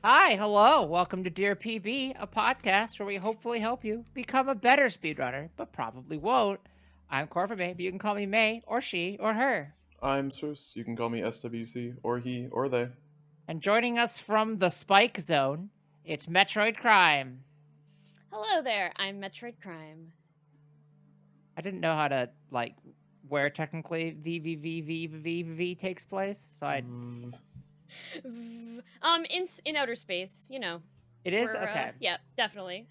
Hi, hello. Welcome to Dear PB, a podcast where we hopefully help you become a better speedrunner, but probably won't. I'm Corporate May, but you can call me May, or she, or her. I'm Swoos. You can call me SWC, or he, or they. And joining us from the Spike Zone, it's Metroid Crime. Hello there, I'm Metroid Crime. I didn't know how to, where technically VVVVVV takes place, so I... In outer space, you know. It is? Okay. Yeah, definitely.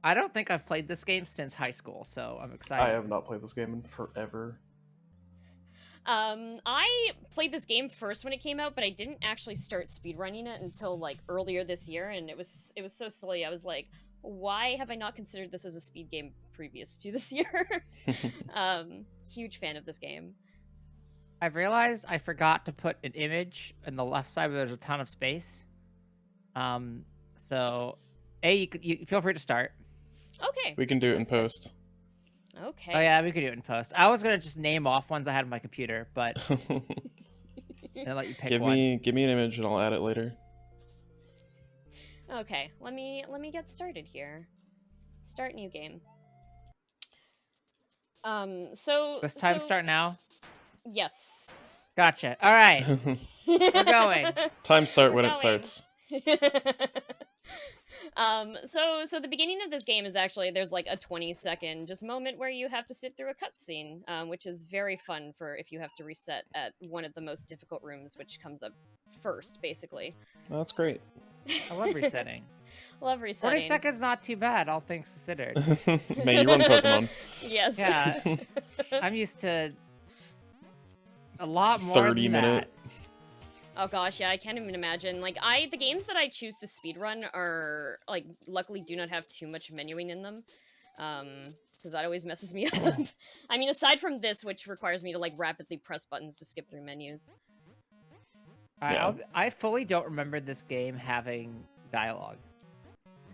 I don't think I've played this game since high school, so I'm excited. I have not played this game in forever. I played this game first when it came out, but I didn't actually start speedrunning it until like earlier this year, and it was so silly. I was like, why have I not considered this as a speed game previous to this year? Huge fan of this game. I've realized I forgot to put an image in the left side where there's a ton of space. So, you feel free to start. Okay. We can do it in post. Okay. Oh yeah, we could do it in post. I was gonna just name off ones I had on my computer, but I'll let you pick one. Give me an image and I'll add it later. Okay, let me get started here. Start new game. Does time start now? Yes. Gotcha. All right, we're going. Time start when it starts. So the beginning of this game is actually, there's like a 20-second just moment where you have to sit through a cutscene, which is very fun for if you have to reset at one of the most difficult rooms, which comes up first, basically. That's great. I love resetting. Love resetting. 40 seconds not too bad, all things considered. May you run Pokemon. Yes. Yeah. I'm used to a lot more 30 than minute. Oh gosh, yeah, I can't even imagine. Like, the games that I choose to speedrun are, like, luckily do not have too much menuing in them. Because that always messes me up. I mean, aside from this, which requires me to, like, rapidly press buttons to skip through menus. I fully don't remember this game having dialogue.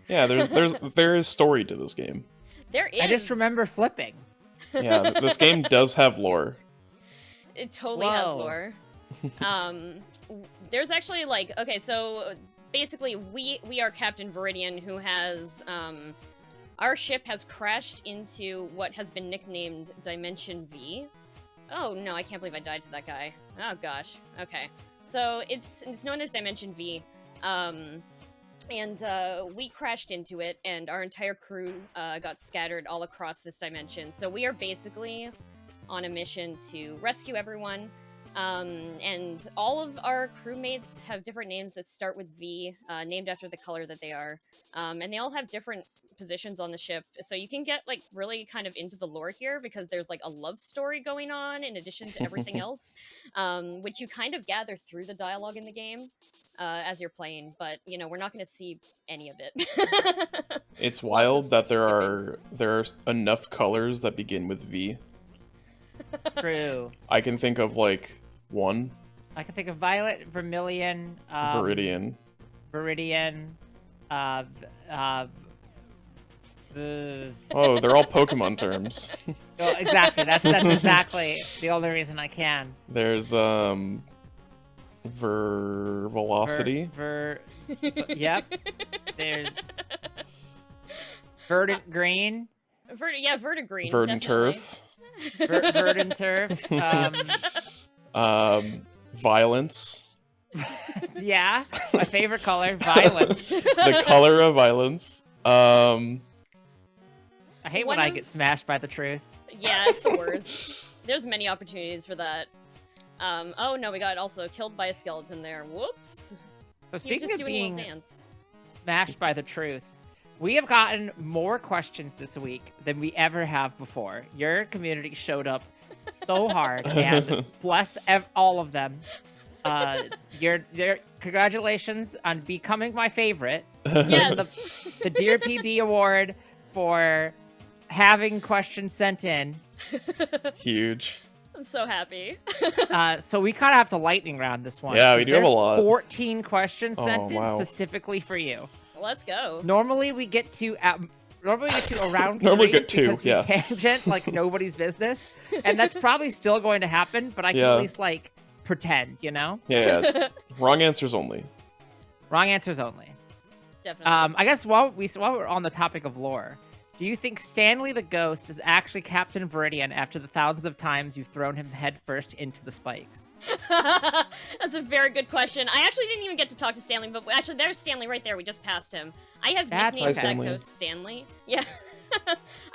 Yeah, there is story to this game. There is. I just remember flipping. Yeah, this game does have lore. It totally has lore. There's actually, like, okay, so basically we are Captain Viridian, who has, our ship has crashed into what has been nicknamed Dimension V. Oh no, I can't believe I died to that guy. Oh gosh. Okay. So it's known as Dimension V. And we crashed into it, and our entire crew got scattered all across this dimension. So we are basically on a mission to rescue everyone. And all of our crewmates have different names that start with V, named after the color that they are. And they all have different positions on the ship. So you can get, like, really kind of into the lore here, because there's, like, a love story going on in addition to everything else, which you kind of gather through the dialogue in the game as you're playing. But, you know, we're not going to see any of it. It's wild that there are enough colors that begin with V. True. I can think of, like, one. I can think of Violet, Vermilion, Viridian. Oh, they're all Pokemon terms. Oh, exactly. That's exactly the only reason I can. There's Velocity. Yep. There's Verdant Green. Vertigreen. Verdant Turf. Verdant Turf. Violence. Yeah, my favorite color, violence. The color of violence. I hate when I get smashed by the truth. Yeah, it's the worst. There's many opportunities for that. Oh no, we got also killed by a skeleton there. Whoops. So He was speaking just of doing a being little dance. smashed by the truth, we have gotten more questions this week than we ever have before. Your community showed up so hard, and bless all of them. Your congratulations on becoming my favorite. Yes. The Dear PB award for having questions sent in. Huge. I'm so happy. So we kind of have to lightning round this one. Yeah, we do have a lot. 14 questions sent in wow. specifically for you. Let's go. Normally we get to around Normally three get two, because we yeah. tangent like nobody's business, and that's probably still going to happen. But I can Yeah. at least like pretend, you know? Yeah. Wrong answers only. Wrong answers only. Definitely. I guess while we're on the topic of lore, do you think Stanley the Ghost is actually Captain Viridian after the thousands of times you've thrown him headfirst into the spikes? That's a very good question. I actually didn't even get to talk to Stanley, but actually there's Stanley right there. We just passed him. I have That's nicknamed okay. that Stanley. ghost Stanley. Yeah.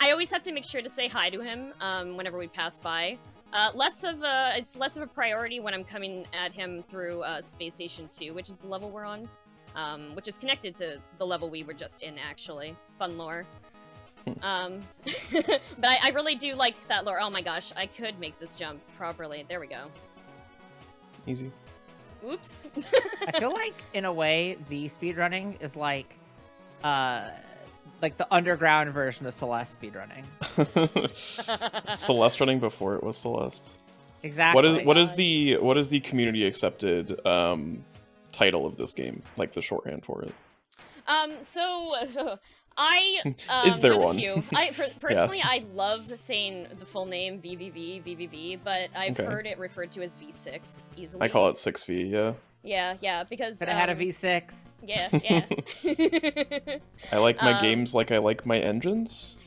I always have to make sure to say hi to him whenever we pass by. It's less of a priority when I'm coming at him through Space Station 2, which is the level we're on, which is connected to the level we were just in, actually. Fun lore. But I really do like that lore. Oh my gosh, I could make this jump properly. There we go. Easy. Oops. I feel like, in a way, the speedrunning is like the underground version of Celeste speedrunning. Celeste running before it was Celeste. Exactly. What is the community accepted title of this game? Like the shorthand for it? So I Is there there's one? A few. Personally, I love saying the full name VVVVVV, but I've Okay. heard it referred to as V6 easily. I call it 6V. Yeah. Yeah, because Could have had a V6. Yeah. I like my games like I like my engines.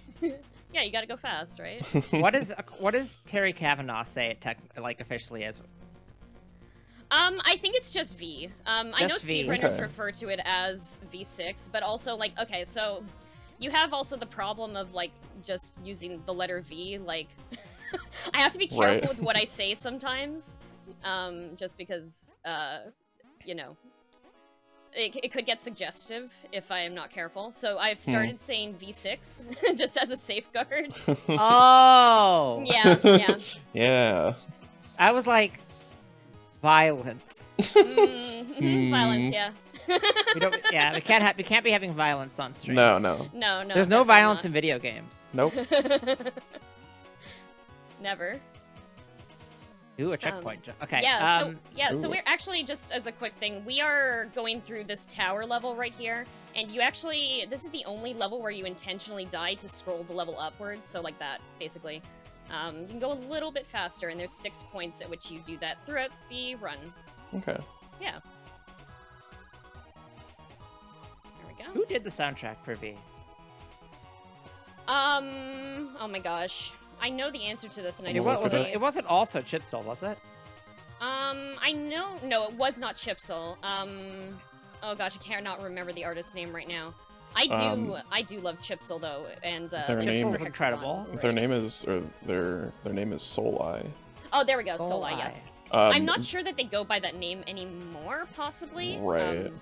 Yeah, you gotta go fast, right? What does Terry Kavanaugh say it officially as? I think it's just V. I know Just V. speedrunners Okay. refer to it as V6, but also okay, so you have also the problem of just using the letter V. I have to be careful Right. with what I say sometimes, just because it could get suggestive if I am not careful. So I've started saying V6 just as a safeguard. Oh. Yeah. Yeah. I was like, violence. Violence, yeah. We can't be having violence on stream. No. No. There's no definitely violence not. in video games. Nope. Never. Ooh, a checkpoint. Okay. Yeah, so Ooh. we're actually, just as a quick thing, we are going through this tower level right here, and this is the only level where you intentionally die to scroll the level upwards, so like that, basically. You can go a little bit faster, and there's 6 points at which you do that throughout the run. Okay. Yeah. There we go. Who did the soundtrack for V? Oh my gosh. I know the answer to this, and I It, don't was, really... it wasn't also Chipsol, was it? I know... No, it was not Chipsol. Oh gosh, I cannot remember the artist's name right now. I do love Chipsol, though, and Their name- Chipsol's incredible. Their name is their name is Soul Oh, there we go, Soul Soul Eye, Eye. yes. Eye. I'm not sure that they go by that name anymore, possibly. Right.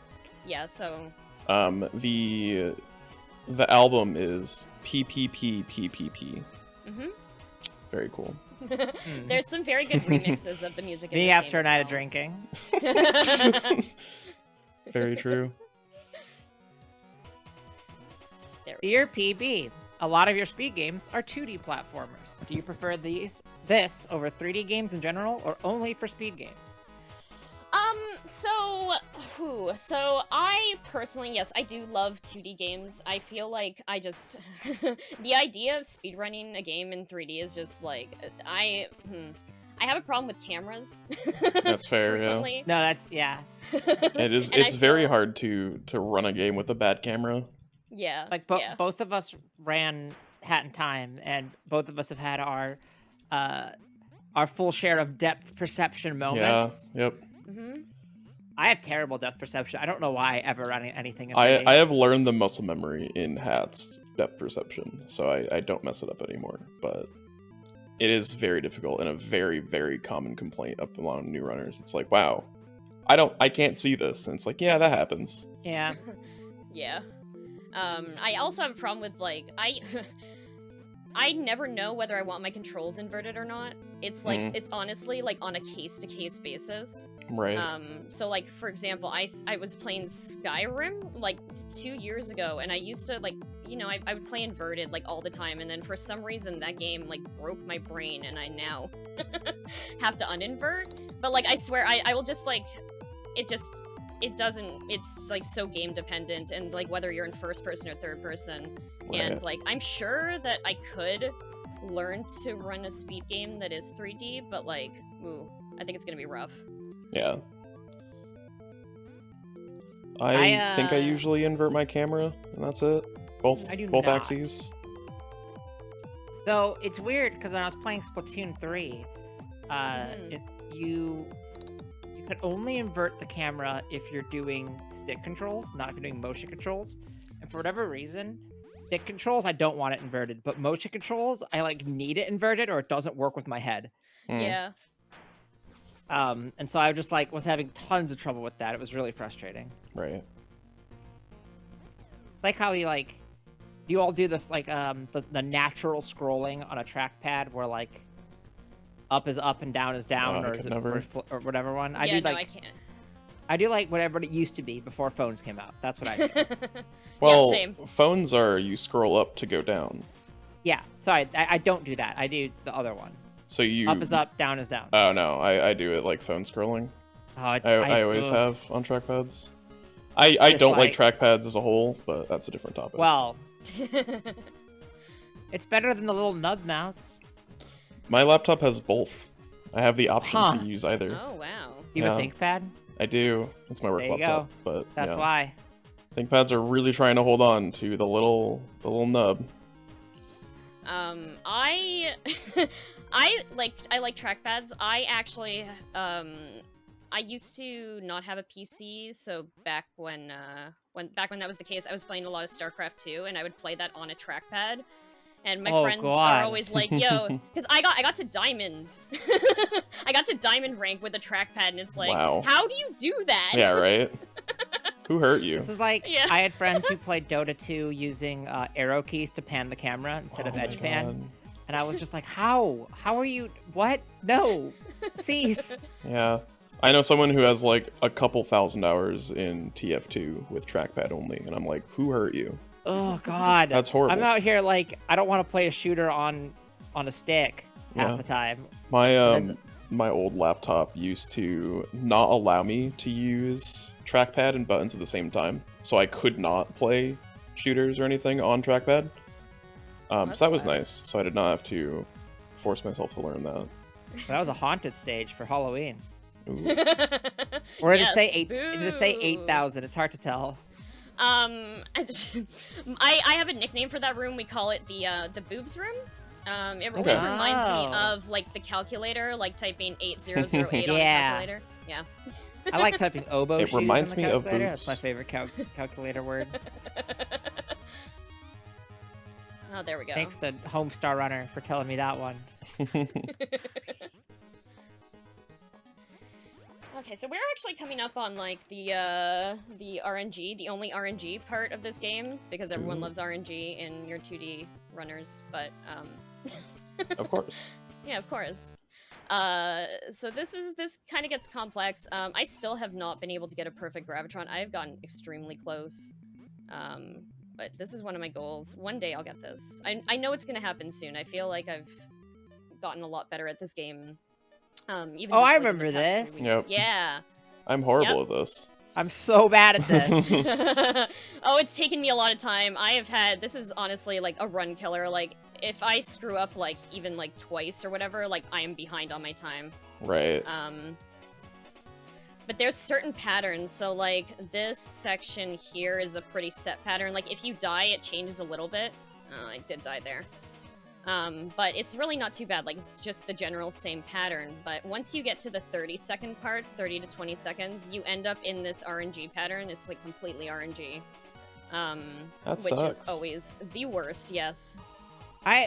Yeah, so... The album is PPPPPP. Mm-hmm. Very cool. There's some very good remixes of the music in Me this after a game night as of drinking. well. Very true. There we Dear PB, a lot of your speed games are 2D platformers. Do you prefer this over 3D games in general, or only for speed games? So I personally, yes, I do love 2D games. I feel like the idea of speedrunning a game in 3D is just I have a problem with cameras. That's fair, yeah. frequently. No, that's yeah. It is. And It's very hard to run a game with a bad camera. Yeah. Like both of us ran Hat in Time, and both of us have had our full share of depth perception moments. Yeah. Yep. Mm-hmm. I have terrible depth perception. I don't know why I ever run anything. In I 3D. have learned the muscle memory in Hat's depth perception, so I don't mess it up anymore. But it is very difficult and a very, very common complaint up along new runners. It's like, wow, I can't see this, and it's like, yeah, that happens. Yeah. Yeah. I also have a problem with I never know whether I want my controls inverted or not. It's it's honestly on a case-to-case basis. Right. So for example, I was playing Skyrim 2 years ago, and I used to I would play inverted all the time, and then for some reason that game broke my brain, and I now have to uninvert. But I swear I will just it doesn't, it's so game dependent, and whether you're in first person or third person. Right. And I'm sure that I could learn to run a speed game that is 3D, but ooh, I think it's gonna be rough. Yeah. I think I usually invert my camera, and that's it. Both I do both not. axes. So it's weird because when I was playing Splatoon 3, you could only invert the camera if you're doing stick controls, not if you're doing motion controls. And for whatever reason, stick controls I don't want it inverted, but motion controls I like need it inverted or it doesn't work with my head. Yeah. And so I just like was having tons of trouble with that. It was really frustrating. Right. Like how you all do this like the natural scrolling on a trackpad where like up is up and down is down, I or could is it never. or whatever one. Yeah, I do no, like I can't. I do like whatever it used to be before phones came out. That's what I do. Well, same. phones are you scroll up to go down. Yeah, sorry, I don't do that. I do the other one. So you Up is up, down is down. Oh no, I do it like phone scrolling. Oh, I always have on trackpads. I Just don't like trackpads as a whole, but that's a different topic. Well, it's better than the little nub mouse. My laptop has both. I have the option to use either. Oh wow. You have a ThinkPad? I do. It's my work There you laptop, but That's yeah. why. ThinkPads are really trying to hold on to the little nub. I I like trackpads. I actually I used to not have a PC, so back when that was the case, I was playing a lot of StarCraft 2, and I would play that on a trackpad. And my friends are always like, "Yo," because I got to diamond, I got to diamond rank with a trackpad, and it's like, Wow. how do you do that? Yeah, right. Who hurt you? This is like, Yeah. I had friends who played Dota 2 using arrow keys to pan the camera instead of Oh my edge pan. God. And I was just like, how? How are you? What? No. Cease. Yeah. I know someone who has like a couple thousand hours in TF2 with trackpad only, and I'm like, who hurt you? Oh, God. That's horrible. I'm out here like, I don't want to play a shooter on a stick half Yeah. the time. My old laptop used to not allow me to use trackpad and buttons at the same time, so I could not play shooters or anything on trackpad. So that was nice. So I did not have to force myself to learn that. That was a haunted stage for Halloween. Ooh. Or did Yes, it say 8? Did it say boo. 8,000? It's hard to tell. I have a nickname for that room. We call it the boobs room. It always Okay. reminds me Oh. of like the calculator, like typing 8008 on a Yeah. calculator. Yeah. I like typing oboe It shoes reminds on the me of calculator. boobs. That's my favorite calculator word. Oh, there we go. Thanks to Homestar Runner for telling me that one. Okay, so we're actually coming up on like the RNG, the only RNG part of this game, because everyone Ooh. loves RNG in your 2D runners, but Of course. yeah, of course. So this kind of gets complex. I still have not been able to get a perfect Gravitron. I have gotten extremely close. But this is one of my goals. One day I'll get this. I know it's gonna happen soon. I feel like I've gotten a lot better at this game. Even Oh, just, I like, in the remember past 3 this. weeks. Yep. Yeah. I'm horrible at this. I'm so bad at this. Oh, it's taken me a lot of time. I have had, this is honestly like a run killer. Like, if I screw up like even like twice or whatever, like I am behind on my time. Right. But there's certain patterns. So like this section here is a pretty set pattern. Like if you die, it changes a little bit. Oh, I did die there. But it's really not too bad. Like it's just the general same pattern. But once you get to the 30-second part, 30 to 20 seconds, you end up in this RNG pattern. It's like completely RNG. That which sucks. is always the worst, yes.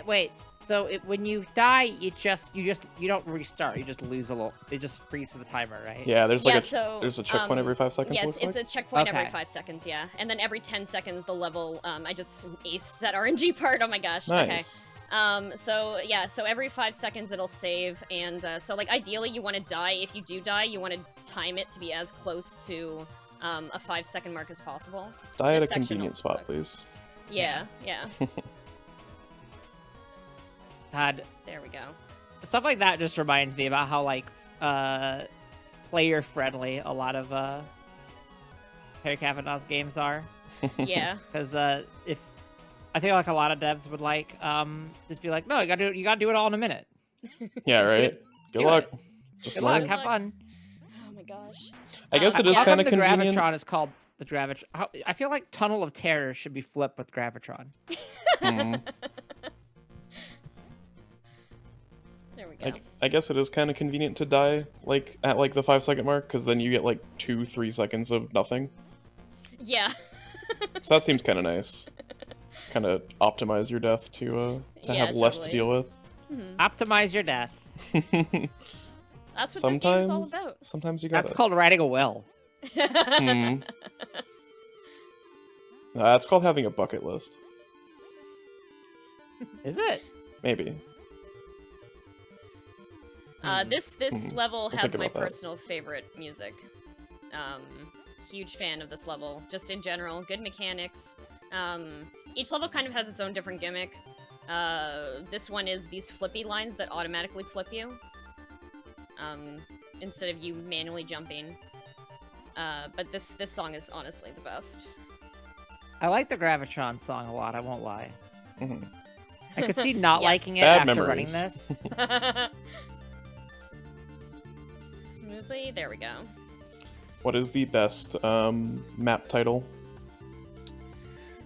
Wait. So when you die, you don't restart. You just lose a little. It just freezes the timer, right? Yeah, there's like there's a checkpoint every 5 seconds. Yeah, looks it's like? a checkpoint every Okay. 5 seconds, yeah. And then every 10 seconds, the level, I just aced that RNG part, oh my gosh. Nice. Okay. So yeah, so every 5 seconds it'll save, and so like ideally you want to die. If you do die, you want to time it to be as close to a 5-second mark as possible. Die at a This section convenient also spot, sucks. please. Yeah, yeah. God, There we go. stuff like that just reminds me about how like player friendly a lot of Harry Kavanaugh's games are. Yeah. Because if I think like a lot of devs would like just be like, no, you gotta do it all in a minute. Yeah, Just do right. it. Good Do luck. it. Just Good learn. luck, have fun. Oh my gosh. I guess it is How kind come of the convenient. Gravitron is called the Gravitron. I feel like Tunnel of Terror should be flipped with Gravitron. Mhm. There we go. I guess it is kind of convenient to die like at like the 5-second mark, because then you get like 2-3 seconds of nothing. Yeah. So that seems kind of nice. Kind of optimize your death to Yeah, have less to totally. deal with. Mhm. Optimize your death. That's what this game is all about. Sometimes you got That's it. called writing a will. Hmm. That's called having a bucket list. Is it? Maybe. This Mhm. level We'll has think my about that. personal favorite music. Huge fan of this level, just in general. Good mechanics. Each level kind of has its own different gimmick. This one is these flippy lines that automatically flip you. Instead of you manually jumping. But this song is honestly the best. I like the Gravitron song a lot, I won't lie. Mhm. I could see not Yes. liking it Bad after running memories. this. Smoothly, there we go. What is the best map title?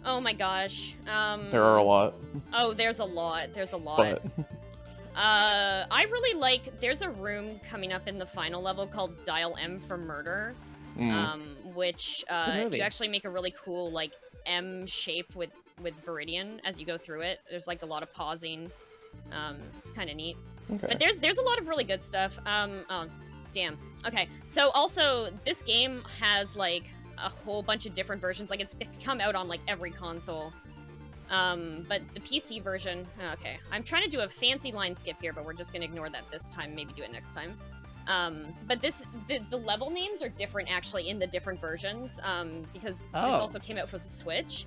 Oh my gosh. There are a lot, Oh, there's a lot. There's a lot. but I really like. There's a room coming up in the final level called Dial M for Murder, which Good movie. you actually make a really cool like M shape with Viridian as you go through it. There's like a lot of pausing. It's kind of neat. okay. But there's a lot of really good stuff. Oh, damn. Okay, so also this game has like a whole bunch of different versions. Like it's come out on like every console. But the PC version, okay. I'm trying to do a fancy line skip here, but we're just gonna ignore that this time, maybe do it next time. But the level names are different actually in the different versions, because this also came out for the Switch.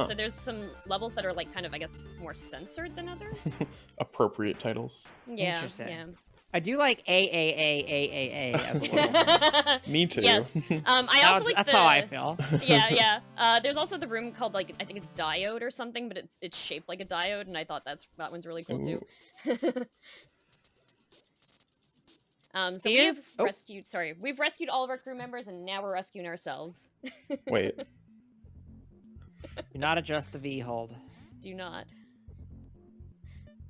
So there's some levels that are like kind of, I guess, more censored than others. Appropriate titles. Yeah, Interesting. I do like A as well. Me too. Yes. I also like That's how I feel. Yeah. There's also the room called like I think it's Diode or something, but it's shaped like a diode, and I thought that one's really cool too. So we've rescued all of our crew members, and now we're rescuing ourselves. Wait. Do not adjust the V hold. Do not.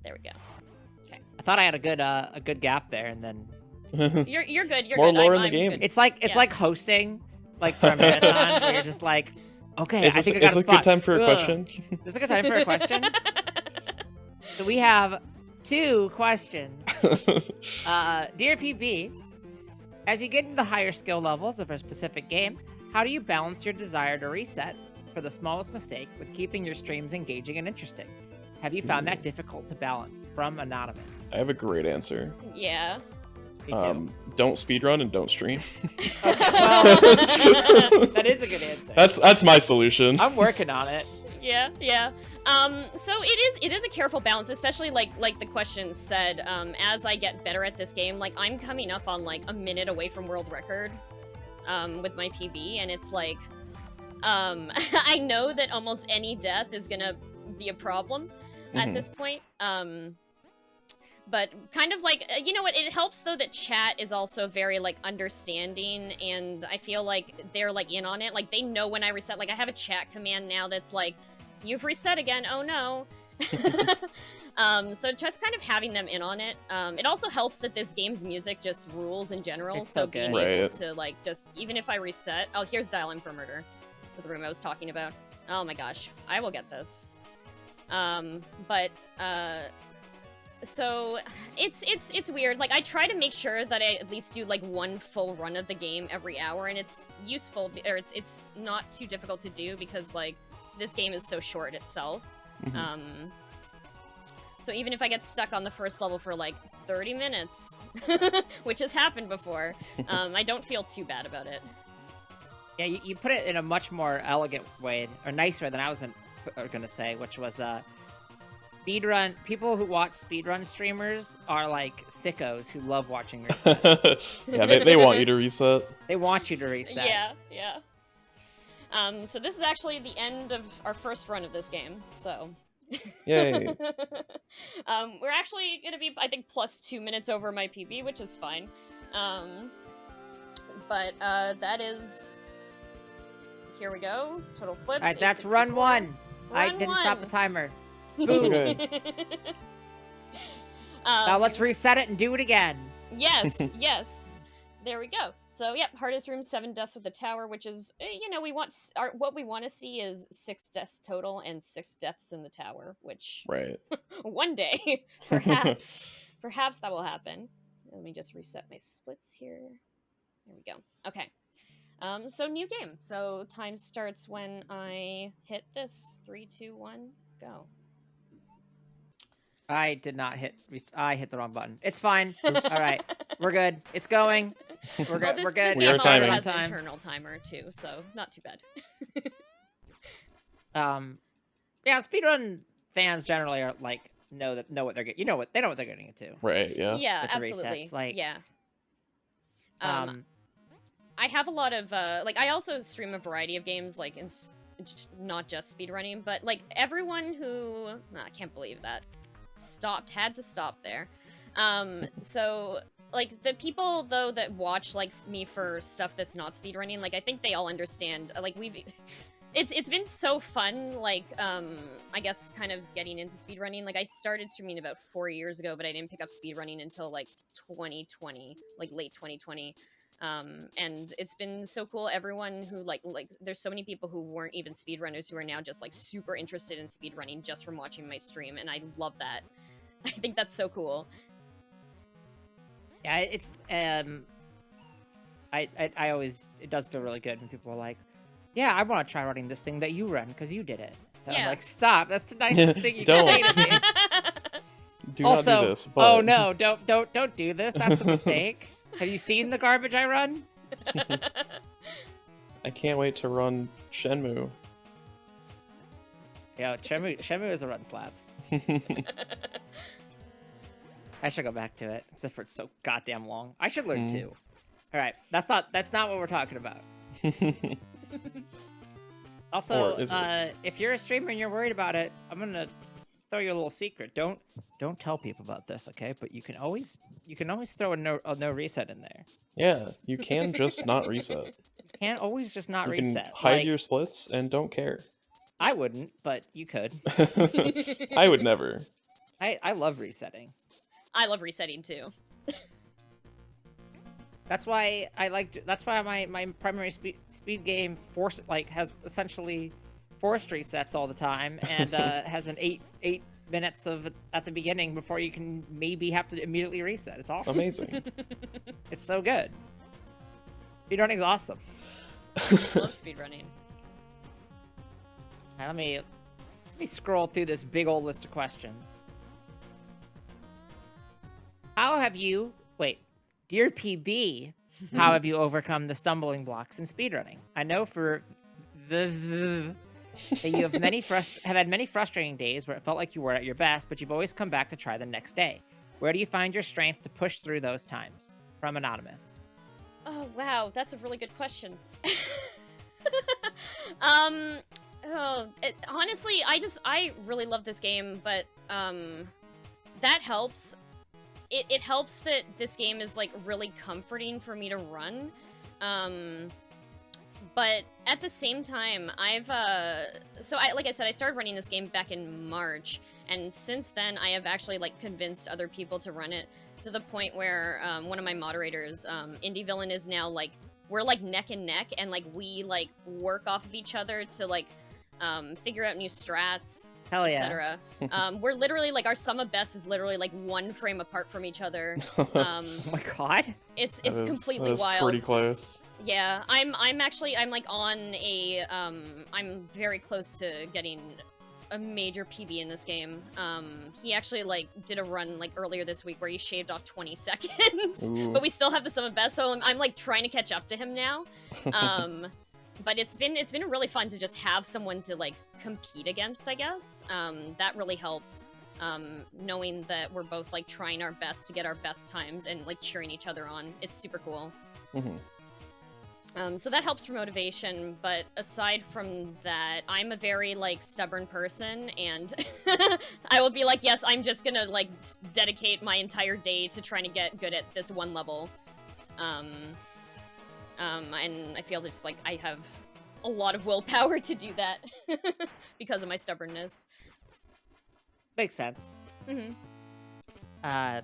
There we go. I thought I had a good gap there, and then You're good. You're More good. lore in I'm the game. good. it's like hosting, like for a marathon, where you're just like, okay, Is I this, think I got is a this a spot. good time for a Ugh. question? Is this a good time for a question? So we have 2 questions. Dear PB, as you get into the higher skill levels of a specific game, how do you balance your desire to reset for the smallest mistake with keeping your streams engaging and interesting? Have you found that difficult to balance? From Anonymous. I have a great answer. Yeah. Me too. Don't speedrun and don't stream. Well, that is a good answer. That's my solution. I'm working on it. Yeah. So it is a careful balance, especially like the question said. As I get better at this game, like I'm coming up on like a minute away from world record, with my PB, and it's like, I know that almost any death is gonna be a problem at this point. But kind of like, you know what, it helps though that chat is also very like understanding, and I feel like they're like in on it. Like they know when I reset. Like I have a chat command now that's like, you've reset again, oh no. So just kind of having them in on it. It also helps that this game's music just rules in general. It's so being good. able Right. to like just, even if I reset, oh, here's Dial M for Murder, for the room I was talking about. Oh my gosh, I will get this. So it's weird. Like I try to make sure that I at least do like one full run of the game every hour, and it's useful, or it's not too difficult to do because like this game is so short itself. So even if I get stuck on the first level for like 30 minutes, which has happened before, I don't feel too bad about it. Yeah, you put it in a much more elegant way, or nicer than I was gonna say, which was speedrun. People who watch speedrun streamers are like sickos who love watching resets. Yeah, they want you to reset. They want you to reset. Yeah. So this is actually the end of our first run of this game, so... Yay. We're actually gonna be, I think, plus 2 minutes over my PB, which is fine. But that is... here we go. Total flips. All right, that's run 864. one. I Run didn't stop the one. timer. That's okay. Now let's reset it and do it again. Yes, yes. There we go. So, yep, hardest room, 7 deaths with the tower, which is, you know, what we want to see is 6 deaths total and 6 deaths in the tower, which Right. one day, perhaps that will happen. Let me just reset my splits here. There we go. Okay. So new game. So time starts when I hit this. 3, 2, 1, go. I did not hit. I hit the wrong button. It's fine. All right, we're good. It's going. We're good. Well, We're good. We are this game also timing. has an internal timer too, so not too bad. Yeah, speedrun fans generally are like know what they're getting. You know what they know what they're getting into. Right, yeah. Yeah, With the absolutely. resets, like, yeah. I have a lot of like I also stream a variety of games, like not just speedrunning, but like everyone who I can't believe that had to stop there. So like the people though that watch like me for stuff that's not speedrunning, like I think they all understand. Like it's been so fun, like I guess kind of getting into speedrunning. Like I started streaming about 4 years ago, but I didn't pick up speedrunning until like 2020, like late 2020. And it's been so cool. Everyone who like there's so many people who weren't even speedrunners who are now just like super interested in speedrunning just from watching my stream, and I love that. I think that's so cool. Yeah, it's I always, it does feel really good when people are like, yeah, I want to try running this thing that you run because you did it. And I'm Yeah. like, stop. That's the nicest thing you can say to me. Do Also, not do this. But... oh no, don't do this. That's a mistake. Have you seen the garbage I run? I can't wait to run Shenmue. Yeah, Shenmue is a run slaps. I should go back to it, except for it's so goddamn long. I should learn too. All right, that's not what we're talking about. Also, if you're a streamer and you're worried about it, I'm gonna throw you a little secret. Don't tell people about this, okay? But you can always throw a no reset in there. Yeah, you can just not reset. You can't always just not You reset. can hide Like, your splits and don't care. I wouldn't, but you could. I would never. I love resetting. I love resetting too. That's why my primary speed game has essentially forced resets all the time, and has an 8 minutes of at the beginning before you can maybe have to immediately reset. It's awesome. Amazing. It's so good. Speedrunning's awesome. Love speedrunning. Now, let me scroll through this big old list of questions. How have you Dear PB, how have you overcome the stumbling blocks in speedrunning? I know for that you have had many frustrating days where it felt like you were at your best, but you've always come back to try the next day. Where do you find your strength to push through those times? From Anonymous. Oh wow, that's a really good question. Honestly, I really love this game, but that helps. It helps that this game is like really comforting for me to run. But at the same time, like I said, I started running this game back in March, and since then I have actually like convinced other people to run it to the point where one of my moderators, Indie Villain, is now like, we're like neck and neck, and like we like work off of each other to like figure out new strats, Hell yeah. etc. We're literally like, our sum of best is literally like 1 frame apart from each other. Oh my god. It's completely wild. Pretty close. Yeah, I'm like on a I'm very close to getting a major PB in this game. He actually like did a run like earlier this week where he shaved off 20 seconds. Ooh. But we still have the sum of best, so I'm like trying to catch up to him now. But it's been really fun to just have someone to like compete against, I guess. That really helps. Knowing that we're both like trying our best to get our best times and like cheering each other on. It's super cool. So that helps for motivation, but aside from that, I'm a very like stubborn person, and I will be like, yes, I'm just gonna like dedicate my entire day to trying to get good at this one level. And I feel just like I have a lot of willpower to do that because of my stubbornness. Makes sense. Hmm. I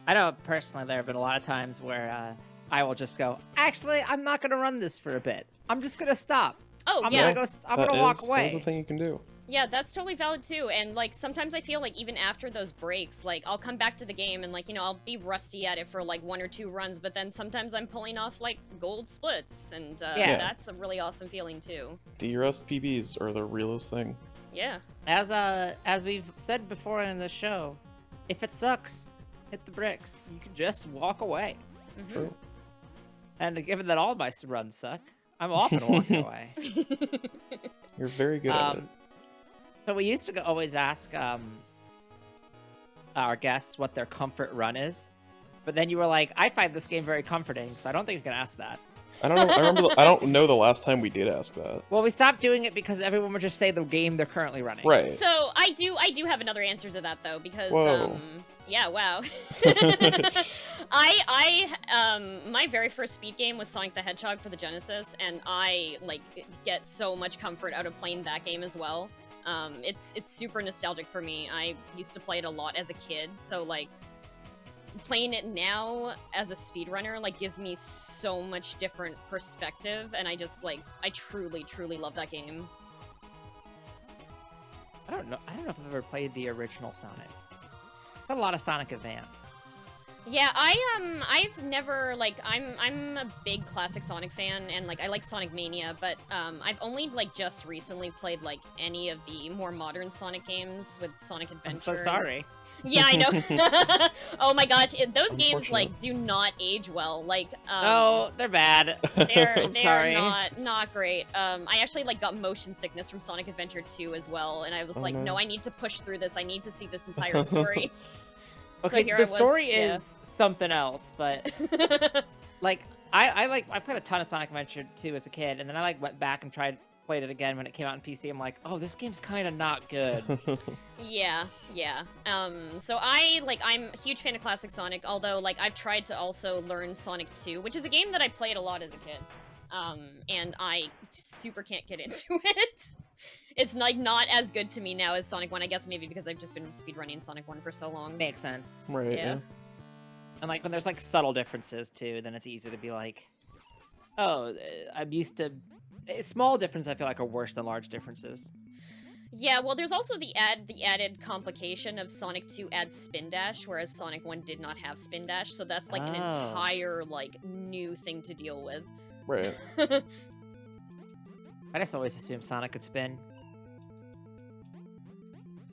know personally there have been a lot of times where I will just go, actually, I'm not going to run this for a bit. I'm just going to stop. Oh, I'm yeah. going to walk away. That's a thing you can do. Yeah, that's totally valid too. And like sometimes I feel like even after those breaks, like I'll come back to the game and like, you know, I'll be rusty at it for like 1 or 2 runs, but then sometimes I'm pulling off like gold splits, and Yeah. that's a really awesome feeling too. DRS PBs are the realest thing. Yeah. As we've said before in the show, if it sucks, hit the bricks. You can just walk away. Mhm. True. And given that all my runs suck, I'm often walking away. You're very good at it. So we used to always ask our guests what their comfort run is, but then you were like, "I find this game very comforting," so I don't think you can ask that. I don't know. I don't know the last time we did ask that. Well, we stopped doing it because everyone would just say the game they're currently running. Right. So I do have another answer to that though, because Whoa. yeah, wow. My very first speed game was Sonic the Hedgehog for the Genesis, and I like get so much comfort out of playing that game as well. It's super nostalgic for me. I used to play it a lot as a kid, so like playing it now as a speedrunner like gives me so much different perspective, and I truly love that game. I don't know if I've ever played the original Sonic. I've got a lot of Sonic Advance. Yeah, I've never like I'm a big classic Sonic fan, and like I like Sonic Mania, but I've only like just recently played like any of the more modern Sonic games with Sonic Adventures. I'm so sorry. Yeah, I know. Oh my gosh, those games Unfortunate. like do not age well. Like No, they're bad. they're I'm sorry. not great. I actually like got motion sickness from Sonic Adventure 2 as well, and I was Oh, like, no. no, I need to push through this. I need to see this entire story. Okay, here the I was, story yeah. is something else, but like I played a ton of Sonic Adventure 2 as a kid, and then I like went back and played it again when it came out on PC. I'm like, oh, this game's kind of not good. Yeah. So I'm a huge fan of classic Sonic, although like I've tried to also learn Sonic 2, which is a game that I played a lot as a kid. And I super can't get into it. It's like not as good to me now as Sonic 1, I guess maybe because I've just been speedrunning Sonic 1 for so long. Makes sense. Right. Yeah. Yeah. And like when there's like subtle differences too, then it's easy to be like, oh, I'm used to small differences. I feel like are worse than large differences. Yeah, well there's also the added complication of Sonic 2 adds spin dash, whereas Sonic 1 did not have spin dash, so that's like an Oh. entire like new thing to deal with. Right. I just always assumed Sonic could spin.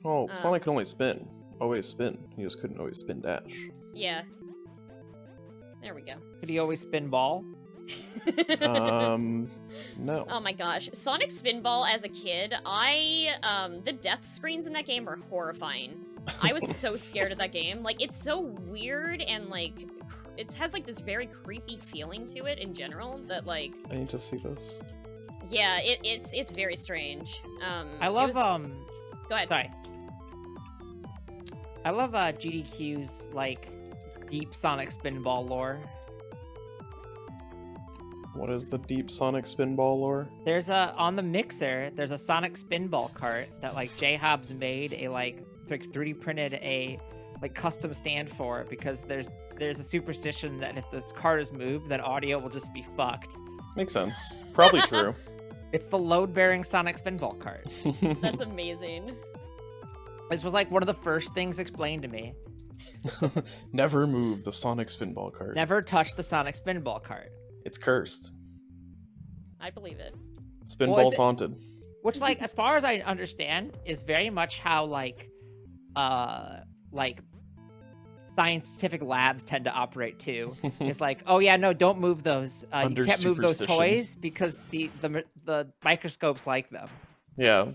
Oh, Sonic can only spin. Always spin. He just couldn't always spin dash. Yeah. There we go. Could he always spin ball? No. Oh my gosh, Sonic Spinball as a kid, the death screens in that game are horrifying. I was so scared of that game. Like, it's so weird and like, it has like this very creepy feeling to it in general that like, I need to see this. yeah, it's very strange. I love Go ahead. Sorry. I love GDQ's like deep Sonic Spinball lore. What is the deep Sonic Spinball lore? There's on the Mixer, there's a Sonic Spinball cart that like J-Hobbs made a like 3D printed a like custom stand for, because there's a superstition that if this cart is moved, then audio will just be fucked. Makes sense. Probably true. It's the load-bearing Sonic Spinball cart. That's amazing. This was like one of the first things explained to me. Never move the Sonic Spinball cart. Never touch the Sonic Spinball cart. It's cursed. I believe it. Spinball's it- haunted. Which, like, as far as I understand, is very much how like scientific labs tend to operate too. It's like, oh yeah, no, don't move those. You Under can't move those superstition. toys because the microscopes like them. Yeah.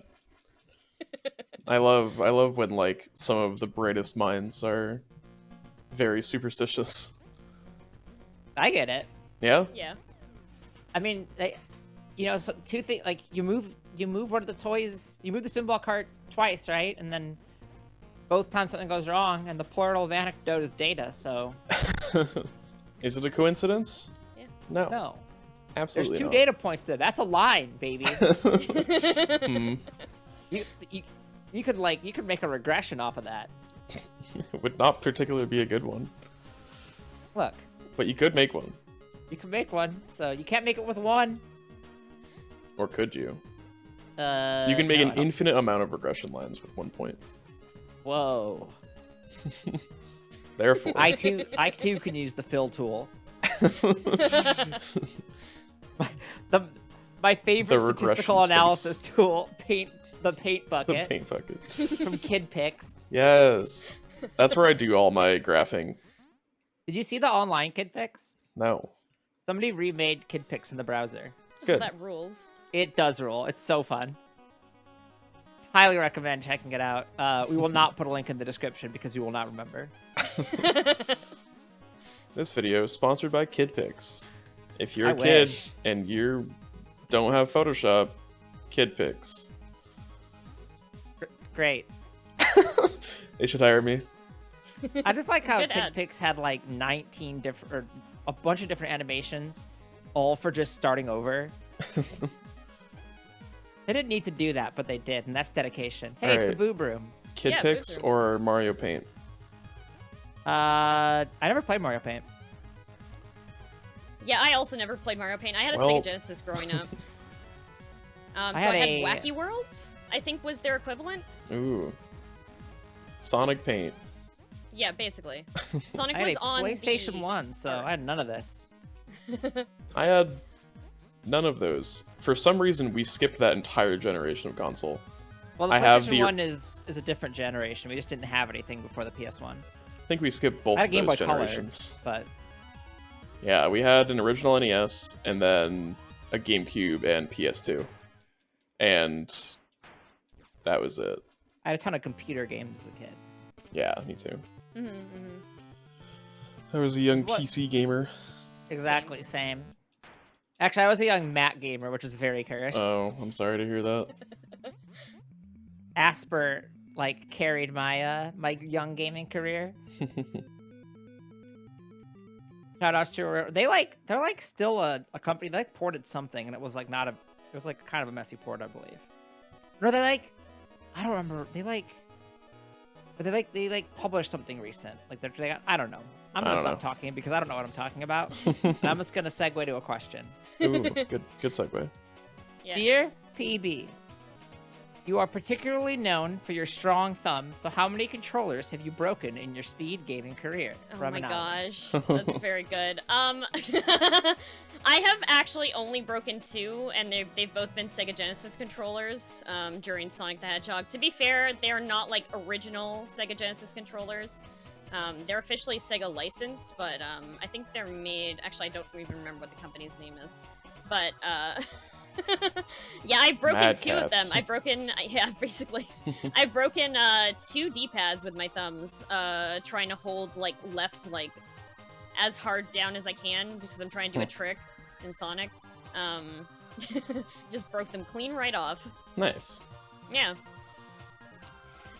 I love when like some of the brightest minds are very superstitious. I get it. Yeah? Yeah. I mean, so two things, like you move one of the toys, you move the spinball cart twice, right? And then both times something goes wrong, and the portal of anecdote is data. So Is it a coincidence? Yeah. No. no. Absolutely There's 2 not. data points there. That's a line, baby. Hmm. You could make a regression off of that. It would not particularly be a good one, Look, but you could make one. you can make one, so you can't make it with 1. Or could you? You You can make an infinite amount of regression lines with 1 point. Whoa. Therefore, I too can use the fill tool. My favorite The regression statistical space. analysis tool, the paint the bucket paint bucket. from KidPix. Yes, that's where I do all my graphing. Did you see the online KidPix? No, Somebody remade KidPix in the browser. good. That rules. It does rule. It's so fun. Highly recommend checking it out. We will not put a link in the description because we will not remember. This video is sponsored by KidPix. If you're I a kid wish. and you don't have Photoshop, KidPix. Great. They should hire me. I just like how Good ad. KidPix had like 19 different, or a bunch of different animations, all for just starting over. They didn't need to do that, but they did, and that's dedication. Hey, it's the Alright. Boob Room. Yeah, KidPix Booster. or Mario Paint? I never played Mario Paint. Yeah, I also never played Mario Paint. I had a Well- Sega Genesis growing up. I So had I had a- Wacky Worlds, I think was their equivalent. Ooh. Sonic Paint. Yeah, basically. Sonic I had was a on PlayStation the... 1, so I had none of this. I had none of those. For some reason, we skipped that entire generation of console. Well, the I have PlayStation the- 1 is a different generation. We just didn't have anything before the PS1. I think we skipped both I had of a Game those Boy Color, generations. but Yeah, we had an original NES and then a GameCube and PS2. And that was it. I had a ton of computer games as a kid. Yeah, me too. Mm-hmm. I was a young What? PC gamer. Exactly, same. Actually, I was a young Mac gamer, which is very cursed. Oh, I'm sorry to hear that. Asper, like, carried my my young gaming career. Shoutouts to her. They're like still a company. They like ported something, and it was like not a. It was like kind of a messy port, I believe. No, they like. I don't remember. But they published something recent. Like they got. I don't know. I'm gonna I don't stop know. talking because I don't know what I'm talking about. And I'm just gonna segue to a question. Ooh, good segue. Yeah. Dear PB, you are particularly known for your strong thumbs, so how many controllers have you broken in your speed gaming career? Oh From my Anonymous. gosh, that's very good. I have actually only broken 2, and they've both been Sega Genesis controllers during Sonic the Hedgehog. To be fair, they are not like original Sega Genesis controllers. They're officially Sega licensed, but I think they're made. Actually, I don't even remember what the company's name is, but yeah, I've broken Mad 2 of them. Cats. I've broken, yeah, basically. I've broken 2 D-pads with my thumbs, trying to hold like left like as hard down as I can because I'm trying to do a trick in Sonic. Just broke them clean right off. Nice. Yeah.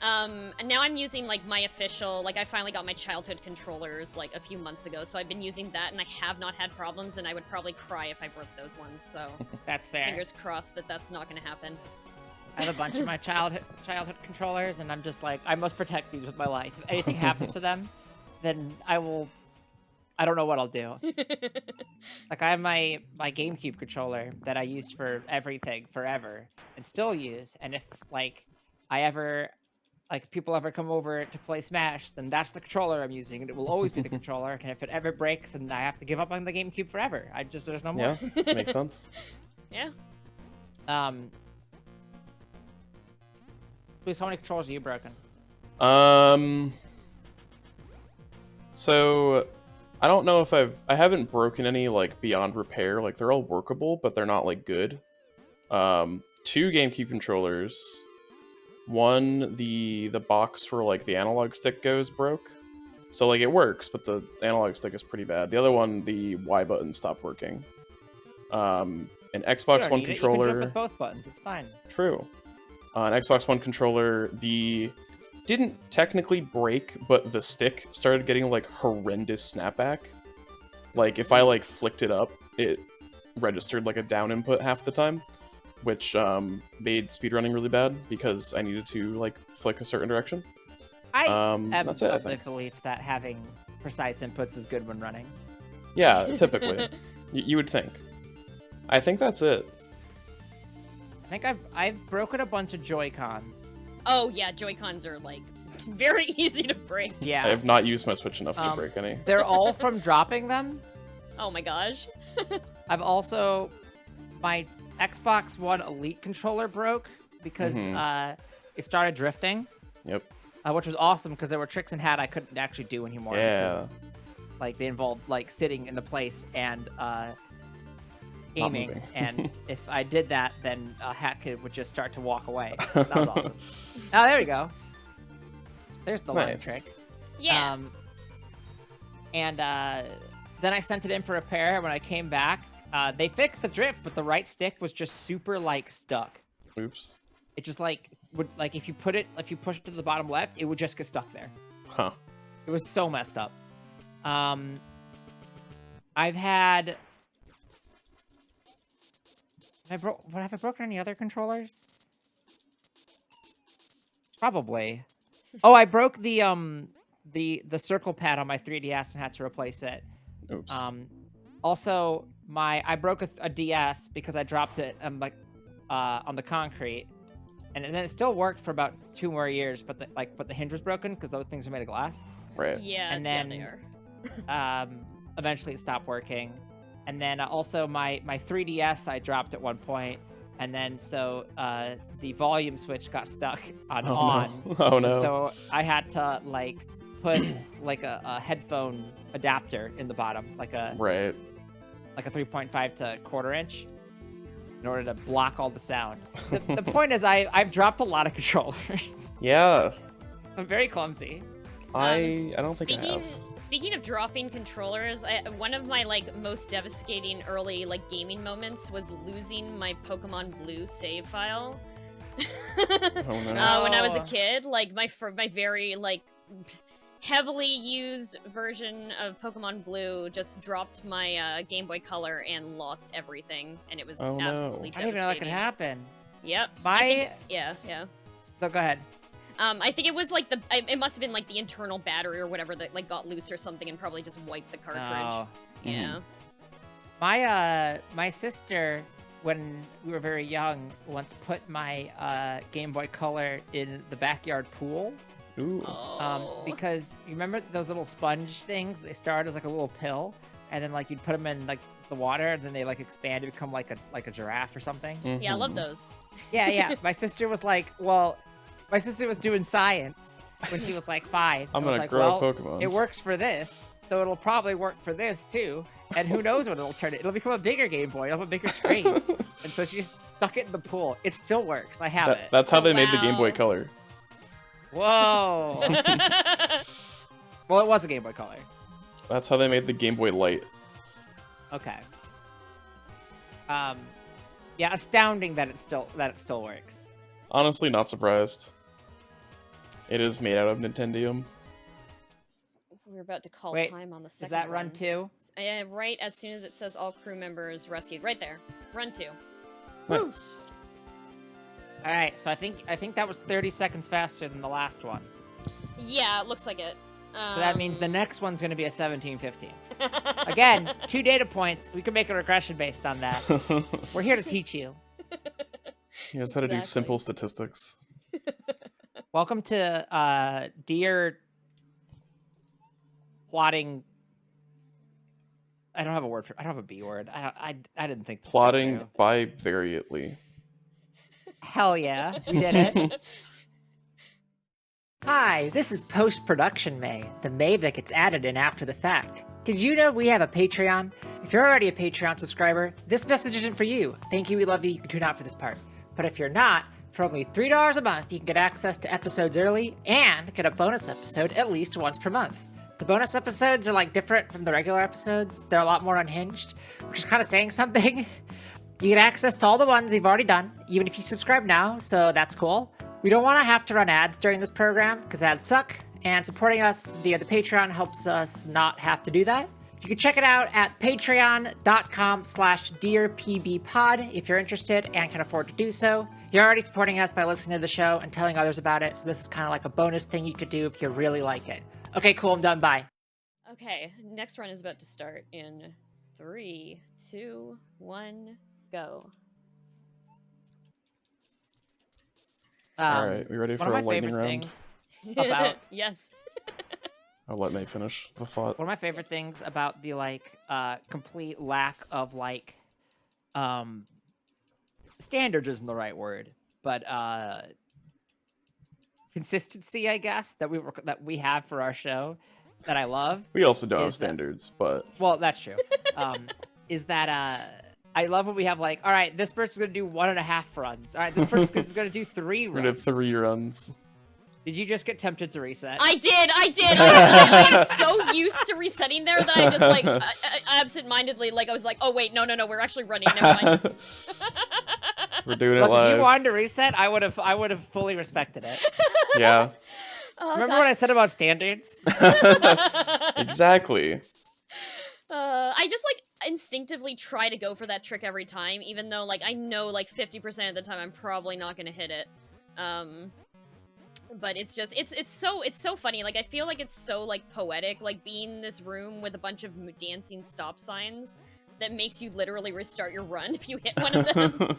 And now I'm using like my official, like I finally got my childhood controllers like a few months ago, so I've been using that and I have not had problems, and I would probably cry if I broke those ones, so That's fair. fingers crossed that that's not gonna happen. I have a bunch of my childhood controllers, and I'm just like, I must protect these with my life. If anything happens to them, then I don't know what I'll do. Like, I have my GameCube controller that I used for everything forever and still use, and if like people ever come over to play Smash, then that's the controller I'm using, and it will always be the controller. And if it ever breaks, then I have to give up on the GameCube forever. There's no more. Yeah, makes sense. Yeah. Please, how many controllers are you broken? So I don't know if I haven't broken any like beyond repair. Like they're all workable, but they're not like good. 2 GameCube controllers. One, the box where like the analog stick goes broke. So like it works, but the analog stick is pretty bad. The other one, the Y button stopped working. An Xbox Sure, One you can controller. jump with both buttons. It's fine. True. An Xbox One controller, didn't technically break, but the stick started getting like horrendous snapback. Like if I like flicked it up, it registered like a down input half the time, which made speedrunning really bad because I needed to like flick a certain direction. I am that's it, I of the think. belief that having precise inputs is good when running. Yeah, typically. You would think. I think that's it. I think I've broken a bunch of Joy-Cons. Oh yeah, Joy-Cons are like very easy to break. Yeah. I have not used my Switch enough to break any. They're all from dropping them. Oh my gosh. I've also, my Xbox One Elite controller broke because it started drifting. Yep. Which was awesome because there were tricks in hat I couldn't actually do anymore. Yeah. Because, like, they involved like sitting in the place and aiming, moving. and if I did that, then hat kid would just start to walk away. That was awesome. Oh, there we go. There's the line Nice. trick. Yeah. And then I sent it in for repair. When I came back, they fixed the drift, but the right stick was just super like stuck. Oops. It just like would like if you push it to the bottom left, it would just get stuck there. Huh. It was so messed up. I've had. Have I broken any other controllers? Probably. Oh, I broke the circle pad on my 3DS and had to replace it. Oops. Also, I broke a DS because I dropped it on the concrete, and then it still worked for about 2 more years. But the hinge was broken because those things are made of glass. Right. And Yeah, yeah, then they are. Eventually it stopped working, and then also my 3DS I dropped at one point, and then so the volume switch got stuck on on. No. Oh no. So I had to like put like a headphone adapter in the bottom, like a Right. 3.5 to 1/4 inch, in order to block all the sound. The point is, I've dropped a lot of controllers. Yeah. I'm very clumsy. I don't think I have. Speaking of dropping controllers, one of my like most devastating early like gaming moments was losing my Pokemon Blue save file. Oh no. When I was a kid, like my very like heavily used version of Pokemon Blue just dropped my Game Boy Color and lost everything, and it was Oh, no. absolutely I didn't even know that could devastating. happen. Yep. Yeah. So go ahead. I think it was like it must have been like the internal battery or whatever that like got loose or something and probably just wiped the cartridge. Oh. Yeah. My sister, when we were very young, once put my Game Boy Color in the backyard pool. Ooh. Oh. Because you remember those little sponge things? They started as like a little pill, and then like you'd put them in like the water, and then they like expand to become like a giraffe or something. Yeah, I love Mhm. those. Yeah. My sister was like, well, my sister was doing science when she was like 5. I'm I was gonna like, grow well, a Pokemon. It works for this, so it'll probably work for this too. And who knows what it'll turn it? It'll become a bigger Game Boy. It'll have a bigger screen. And so she just stuck it in the pool. It still works. I have it. That's how Oh, they made the Game Boy wow. Color. Whoa. Well, it was a Game Boy Color. That's how they made the Game Boy Light. Okay. Yeah, astounding that it still works. Honestly, not surprised. It is made out of Nintendium. We're about to call Wait, time on the Does second that run one. too? Right as soon as it says all crew members rescued. Right there. Run 2. Nice. All right, so I think that was 30 seconds faster than the last one. Yeah, it looks like it. So that means the next one's going to be a 1715. Again, 2 data points. We can make a regression based on that. We're here to teach you. He knows how to do Exactly. simple statistics. Welcome to Dear Plotting. I don't have a word for. I don't have a B word. I didn't think. this was Plotting through. bivariately. Hell yeah, we did it. Hi, this is post-production May, the May that gets added in after the fact. Did you know we have a Patreon? If you're already a Patreon subscriber, this message isn't for you. Thank you, we love you, you can tune out for this part. But if you're not, for only $3 a month, you can get access to episodes early and get a bonus episode at least once per month. The bonus episodes are like different from the regular episodes. They're a lot more unhinged, which is kind of saying something. You get access to all the ones we've already done, even if you subscribe now, so that's cool. We don't want to have to run ads during this program, because ads suck, and supporting us via the Patreon helps us not have to do that. You can check it out at patreon.com/dearpbpod if you're interested and can afford to do so. You're already supporting us by listening to the show and telling others about it, so this is kind of like a bonus thing you could do if you really like it. Okay, cool, I'm done, bye. Okay, next run is about to start in 3, 2, 1, go. All right, we ready for one a of my lightning favorite round? things about Yes. I'll let May finish the thought. one of my favorite things about the complete lack of standards isn't the right word, but consistency, I guess, that we have for our show that I love. We also don't have is that- standards, but Well, that's true. Is that I love when we have all right, this person's gonna do 1.5 runs. All right, this person's gonna do 3 we're gonna runs. have 3 runs. Did you just get tempted to reset? I did. I'm so used to resetting there that I just absent-mindedly I was like, oh wait, no, we're actually running. Never mind. We're doing it Look, live. if you wanted to reset, I would have fully respected it. Yeah. Oh, Remember what I said about standards? Exactly. I just instinctively try to go for that trick every time, even though I know 50% of the time I'm probably not gonna hit it. But it's just it's so funny. I feel like it's so poetic, being in this room with a bunch of dancing stop signs that makes you literally restart your run if you hit one of them.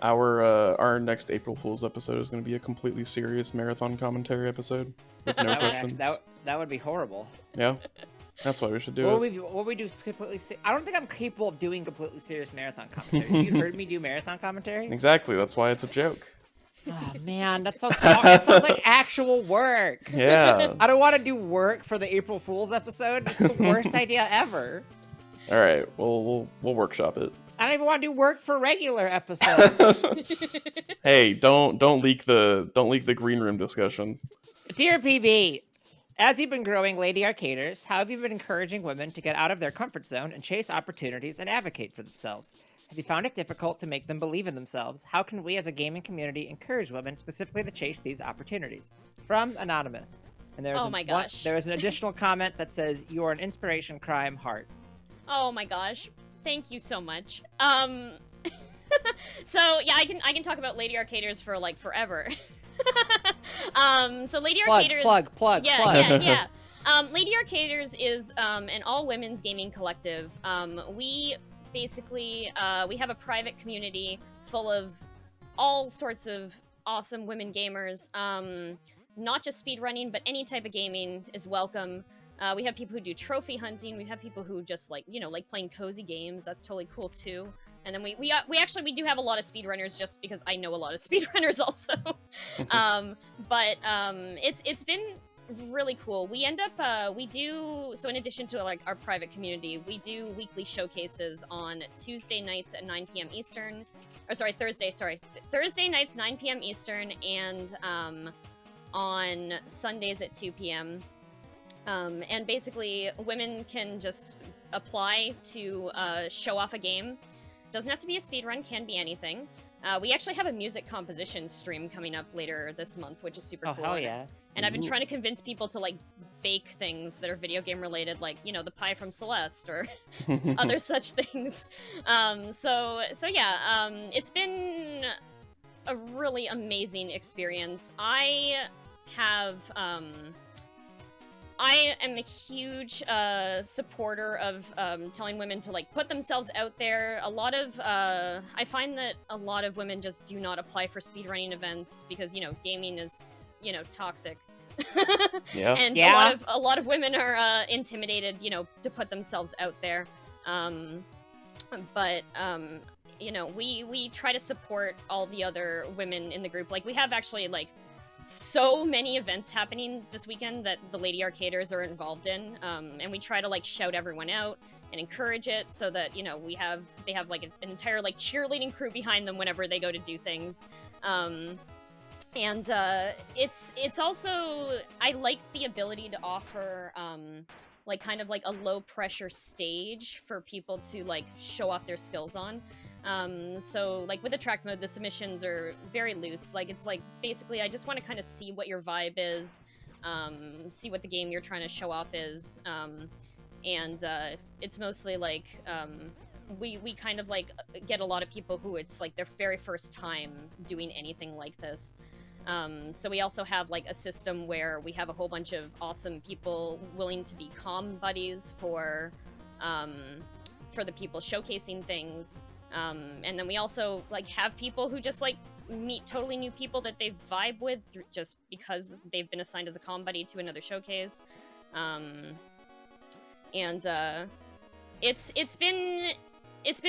Our next April Fool's episode is going to be a completely serious marathon commentary episode with no questions. That would be horrible. Yeah, that's why we should do What it. would we do completely? I don't think I'm capable of doing completely serious marathon commentary. You heard me do marathon commentary? Exactly. That's why it's a joke. Oh man, that sounds like actual work. Yeah. I don't want to do work for the April Fool's episode. This is the worst idea ever. All right. We'll workshop it. I don't even want to do work for regular episodes. Hey, don't leak the green room discussion. Dear PB, as you've been growing Lady Arcaders, how have you been encouraging women to get out of their comfort zone and chase opportunities and advocate for themselves? Have you found it difficult to make them believe in themselves? How can we as a gaming community encourage women specifically to chase these opportunities? From Anonymous. And there's Oh my gosh. there is an additional comment that says, you are an inspiration, Crime Heart. Oh my gosh. Thank you so much. So yeah, I can talk about Lady Arcaders for forever. So Lady Arcaders. Plug. Yeah. Lady Arcaders is an all-women's gaming collective. We basically we have a private community full of all sorts of awesome women gamers. Not just speedrunning, but any type of gaming is welcome. We have people who do trophy hunting. We have people who just like playing cozy games. That's totally cool too. And then we do have a lot of speedrunners just because I know a lot of speedrunners also. It's been really cool. We end up we do so in addition to our private community, we do weekly showcases on Tuesday nights at 9 p.m. Eastern. Thursday nights 9 p.m. Eastern and on Sundays at 2 p.m. And basically, women can just apply to show off a game. Doesn't have to be a speedrun, can be anything. We actually have a music composition stream coming up later this month, which is super cool. Oh, hell yeah. And I've been trying to convince people to bake things that are video game related, the pie from Celeste or other such things. It's been a really amazing experience. I am a huge supporter of telling women to put themselves out there. I find that a lot of women just do not apply for speedrunning events because gaming is toxic. Yeah. And Yeah. a lot of women are intimidated to put themselves out there. We try to support all the other women in the group. We have actually so many events happening this weekend that the Lady Arcaders are involved in, and we try to shout everyone out and encourage it so that they have an entire cheerleading crew behind them whenever they go to do things. It's also, I like the ability to offer kind of a low pressure stage for people to show off their skills on. With attract mode, the submissions are very loose. It's basically I just want to kind of see what your vibe is, see what the game you're trying to show off is, and it's mostly like we kind of like get a lot of people who it's like their very first time doing anything like this. So we also have like a system where we have a whole bunch of awesome people willing to be comm buddies for the people showcasing things. And then we also like have people who just like meet totally new people that they vibe with just because they've been assigned as a comm buddy to another showcase. And it's been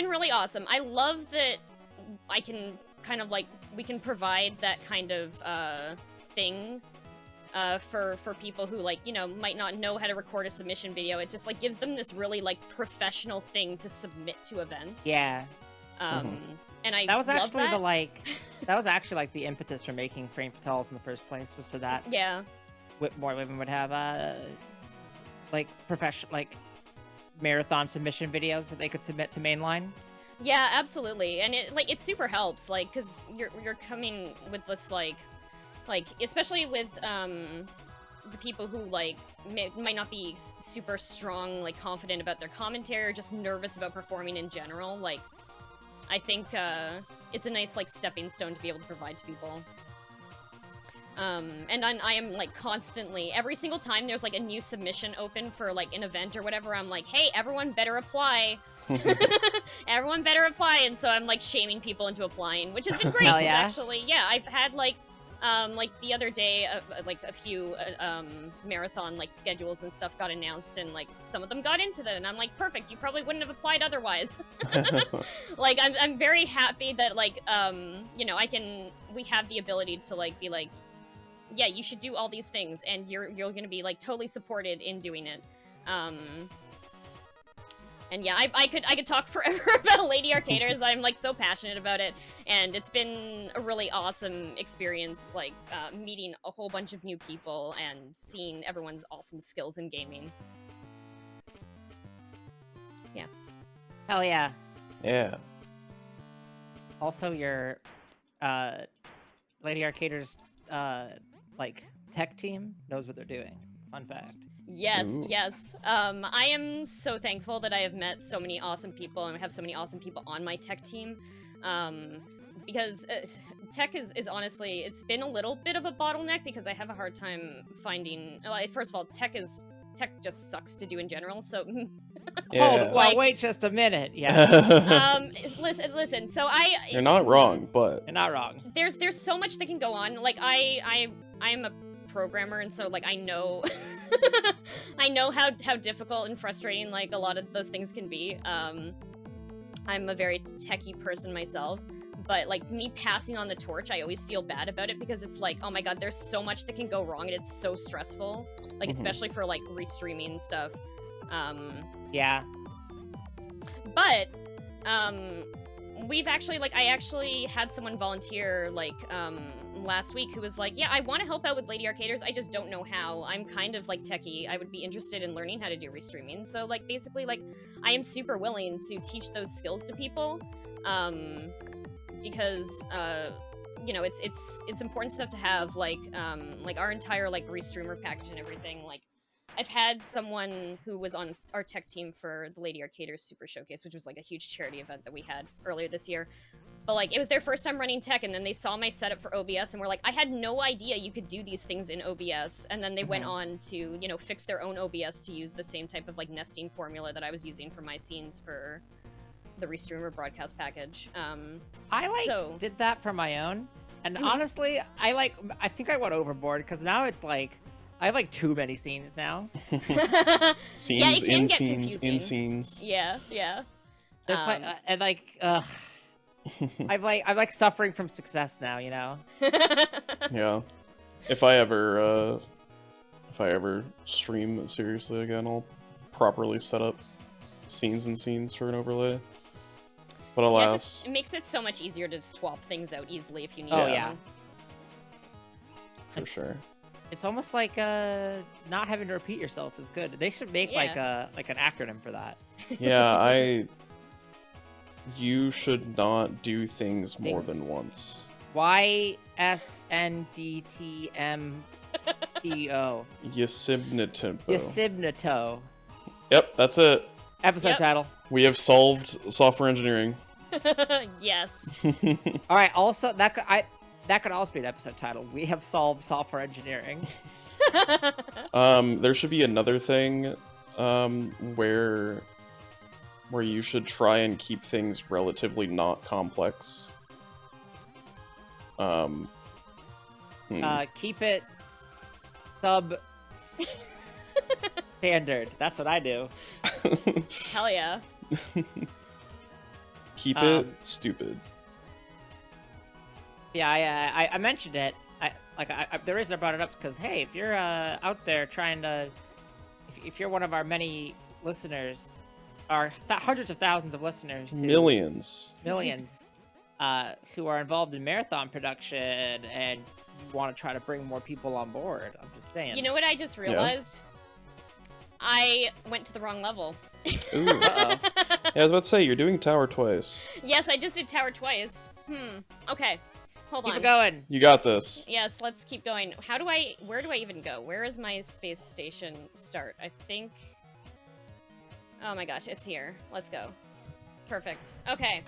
really awesome. I love that I can kind of like we can provide that kind of thing for people who like might not know how to record a submission video. It just like gives them this really like professional thing to submit to events. Yeah. And I that was love actually that. that was actually like the impetus for making Frame Fatales in the first place, was so that Yeah. more women would have like professional like marathon submission videos that they could submit to mainline. Yeah, absolutely. And it super helps, like, because you're coming with this like especially with the people who like might not be super strong, like confident about their commentary or just nervous about performing in general. Like, I think it's a nice like stepping stone to be able to provide to people. And I am like constantly, every single time there's like a new submission open for like an event or whatever, I'm like, hey, everyone better apply. Everyone better apply. And so I'm like shaming people into applying, which has been great. Hell yeah. Actually, yeah, I've had like the other day, like a few marathon like schedules and stuff got announced, and like some of them got into that, and I'm like, perfect. You probably wouldn't have applied otherwise. Like, I'm very happy that like we have the ability to like be like, yeah, you should do all these things, and you're gonna be like totally supported in doing it. And yeah, I could talk forever about Lady Arcaders. I'm like so passionate about it, and it's been a really awesome experience, like meeting a whole bunch of new people and seeing everyone's awesome skills in gaming. Yeah. Hell yeah. Yeah. Also, your Lady Arcaders like tech team knows what they're doing. Fun fact. Yes, Ooh. yes. I am so thankful that I have met so many awesome people and have so many awesome people on my tech team. Because tech is honestly, it's been a little bit of a bottleneck because I have a hard time finding. Well, first of all, tech just sucks to do in general. So. Yeah. Well, wait just a minute. Yeah. Listen. So You're not wrong, but You're not wrong. There's so much that can go on. Like I'm a programmer, and so like I know I know how difficult and frustrating like a lot of those things can be. I'm a very techie person myself, but like me passing on the torch, I always feel bad about it because it's like, oh my god, there's so much that can go wrong, and it's so stressful, like especially for like restreaming stuff. Yeah. But we've actually like I actually had someone volunteer like last week who was like, yeah, I want to help out with Lady Arcaders, I just don't know how. I'm kind of like techie. I would be interested in learning how to do restreaming. So like basically like I am super willing to teach those skills to people, because it's important stuff to have, like our entire like restreamer package and everything. Like I've had someone who was on our tech team for the Lady Arcaders Super Showcase, which was like a huge charity event that we had earlier this year. But like it was their first time running tech, and then they saw my setup for OBS and were like, I had no idea you could do these things in OBS. And then they went on to, fix their own OBS to use the same type of like nesting formula that I was using for my scenes for the restreamer broadcast package. I did that for my own, and honestly, I think I went overboard because now it's like I have like too many scenes now. Scenes, yeah, in get scenes, confusing. in scenes. Yeah. There's I'm like suffering from success now, Yeah. If I ever stream seriously again, I'll properly set up scenes and scenes for an overlay. But alas, it makes it so much easier to swap things out easily if you need Oh, to. yeah. for sure. It's almost like not having to repeat yourself is good. They should make like an acronym for that. Yeah, you should not do things more than once. YSNDTMPO. Yasibnito. Yasibnito. Yep, that's it. Episode Yep. title. We have solved software engineering. Yes. All right. Also, that could also be an episode title. We have solved software engineering. There should be another thing, where you should try and keep things relatively not complex. Keep it sub standard. That's what I do. Hell yeah. Keep it stupid. Yeah, I mentioned it. The reason I brought it up is because, hey, if you're out there trying to, if you're one of our many listeners, our hundreds of thousands of listeners, Millions. Who are involved in marathon production and want to try to bring more people on board, I'm just saying. You know what I just realized? I went to the wrong level. Ooh. Uh-oh. Yeah, I was about to say, you're doing tower twice. Yes, I just did tower twice. Okay. Hold on. Keep it going. You got this. Yes, let's keep going. Where do I even go? Where is my space station start? I think... Oh my gosh, it's here. Let's go. Perfect. Okay.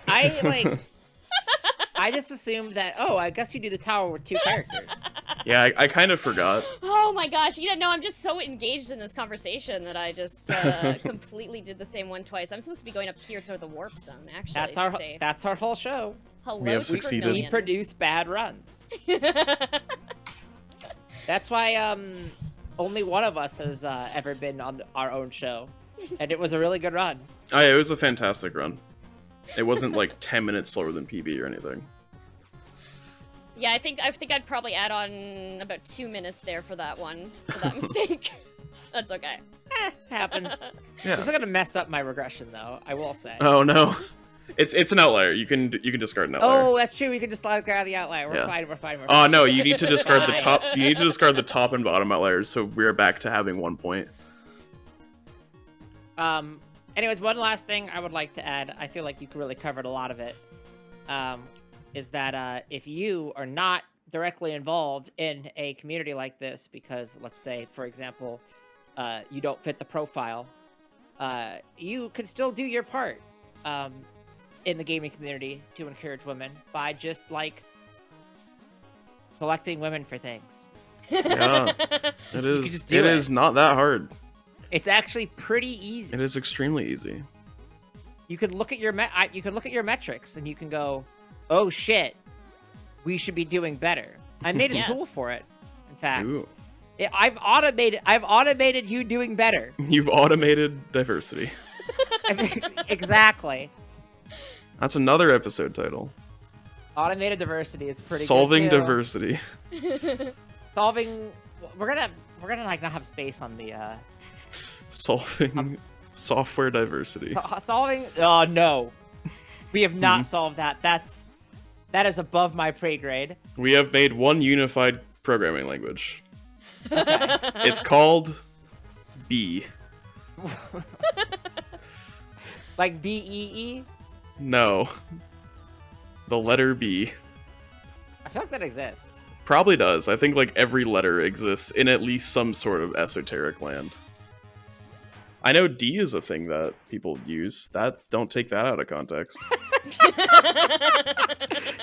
I just assumed that, I guess you do the tower with 2 characters. Yeah, I kind of forgot. Oh my gosh, no, I'm just so engaged in this conversation that I just completely did the same one twice. I'm supposed to be going up here to the warp zone, actually. That's our whole show. Hello, We have Super succeeded. We Million. produce bad runs. That's why only one of us has ever been on our own show, and it was a really good run. Oh, yeah, it was a fantastic run. It wasn't like 10 minutes slower than PB or anything. Yeah, I think I'd probably add on about 2 minutes there for that one, for that mistake. That's okay. Happens. Yeah. This is gonna mess up my regression, though. I will say. Oh no, it's an outlier. You can discard an outlier. Oh, that's true. We can just let it out of the outlier. We're Yeah. fine. We're fine. Oh no, you need to discard the Fine. top. You need to discard the top and bottom outliers, so we're back to having 1 point. Anyways, one last thing I would like to add. I feel like you really covered a lot of it. Is that if you are not directly involved in a community like this, because let's say, for example, you don't fit the profile, you could still do your part in the gaming community to encourage women by just like selecting women for things. Yeah, it You can is. just do It it. is not that hard. It's actually pretty easy. It is extremely easy. You could look at your metrics and you can go, oh shit, we should be doing better. I made a Yes. tool for it. In fact, Ooh. I've automated you doing better. You've automated diversity. Exactly. That's another episode title. Automated diversity is pretty Solving good too. diversity. Solving. We're gonna like not have space on the Solving software diversity. solving. Oh no, we have not solved that. That is above my pay grade. We have made one unified programming language. Okay. It's called B. Like BEE. No. The letter B. I feel like that exists. Probably does. I think like every letter exists in at least some sort of esoteric land. I know D is a thing that people use. Don't take that out of context.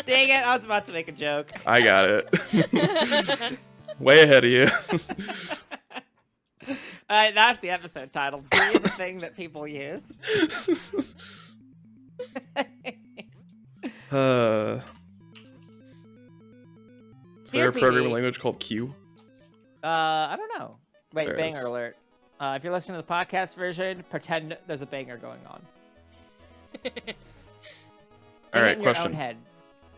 Dang it! I was about to make a joke. I got it. Way ahead of you. All right, that's the episode title. B is the thing that people use. Is there a Dear programming PB. language called Q? I don't know. Wait, There banger is. alert. If you're listening to the podcast version, pretend there's a banger going on. All Think right, it in your question. own head.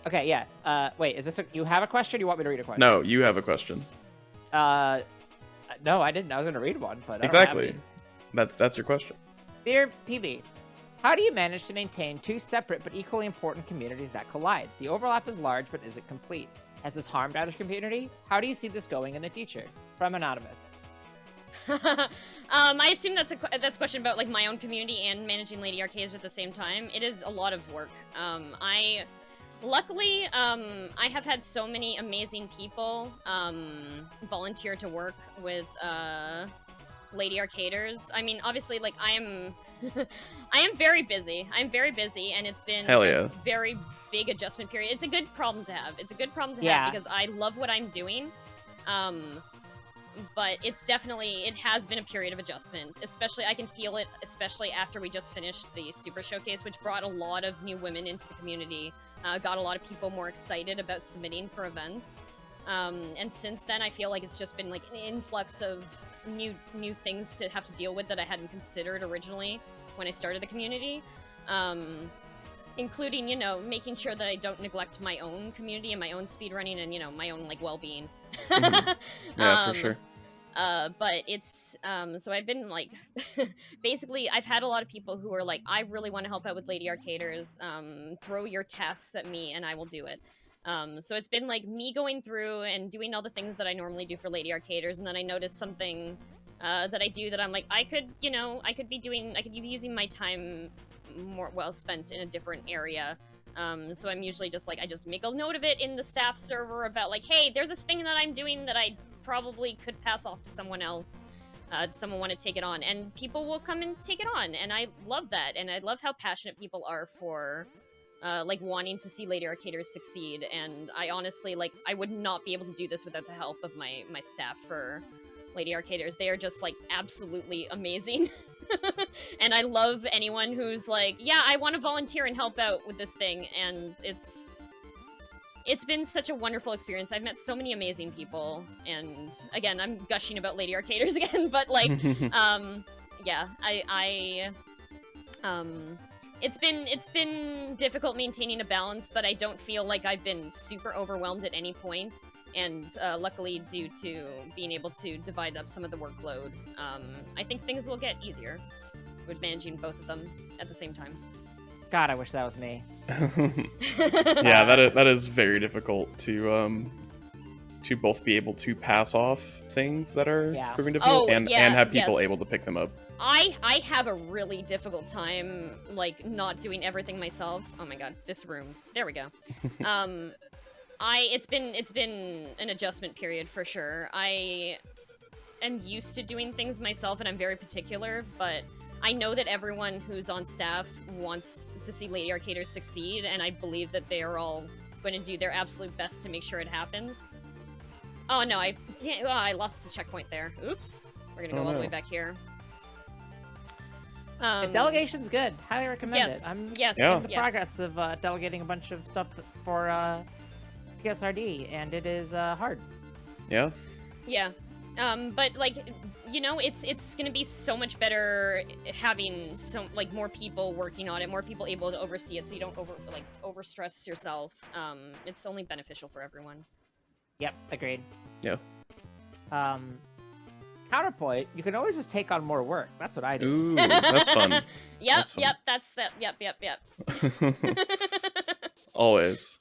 Okay, yeah. Wait, is this you have a question? Or do you want me to read a question? No, you have a question. No, I didn't. I was gonna read one, but I don't have Exactly. any. That's your question. Dear PB, how do you manage to maintain 2 separate but equally important communities that collide? The overlap is large, but is it complete? Has this harmed either community? How do you see this going in the future? From Anonymous. I assume that's a question about like my own community and managing Lady Arcades at the same time. It is a lot of work. Luckily, I have had so many amazing people volunteer to work with Lady Arcaders. I mean, obviously, like, I am very busy. I'm very busy, and it's been Hell a yeah. very big adjustment period. It's a good problem to have. It's a good problem to Yeah. have because I love what I'm doing. But it's definitely, it has been a period of adjustment. Especially, I can feel it, especially after we just finished the Super Showcase, which brought a lot of new women into the community. Got a lot of people more excited about submitting for events. And since then, I feel like it's just been like an influx of new things to have to deal with that I hadn't considered originally when I started the community. Including, you know, making sure that I don't neglect my own community and my own speedrunning and, you know, my own, like, well-being. Yeah, for sure. But it's, so I've been, like, basically, I've had a lot of people who are like, I really want to help out with Lady Arcaders, throw your tasks at me and I will do it. So it's been, like, me going through and doing all the things that I normally do for Lady Arcaders, and then I noticed something, that I do that I'm like, I could be using my time more well spent in a different area. So I'm usually just like, I just make a note of it in the staff server about like, hey, there's this thing that I'm doing that I probably could pass off to someone else. Does someone want to take it on? And people will come and take it on, and I love that, and I love how passionate people are for like wanting to see Lady Arcaders succeed. And I honestly, like, I would not be able to do this without the help of my staff for Lady Arcaders. They are just like absolutely amazing. And I love anyone who's like, yeah, I want to volunteer and help out with this thing. And it's been such a wonderful experience. I've met so many amazing people. And again, I'm gushing about Lady Arcaders again, but like, yeah, it's been difficult maintaining a balance, but I don't feel like I've been super overwhelmed at any point. And luckily, due to being able to divide up some of the workload, I think things will get easier with managing both of them at the same time. God, I wish that was me. Yeah, that is very difficult to both be able to pass off things that are proving difficult and have people able to pick them up. I have a really difficult time, like, not doing everything myself. Oh my god, this room. There we go. It's been an adjustment period for sure. I am used to doing things myself, and I'm very particular, but I know that everyone who's on staff wants to see Lady Arcaders succeed, and I believe that they are all going to do their absolute best to make sure it happens. Oh no, I lost the checkpoint there. Oops. We're gonna go all the way back here. The delegation's good. Highly recommend it. I'm in the progress of delegating a bunch of stuff for PSRD, and it is hard. Yeah. Yeah. But like, you know, it's gonna be so much better having more people working on it, more people able to oversee it, so you don't overstress yourself. It's only beneficial for everyone. Yep, agreed. Yeah. Counterpoint, you can always just take on more work. That's what I do. Ooh, that's fun. Yep. Always.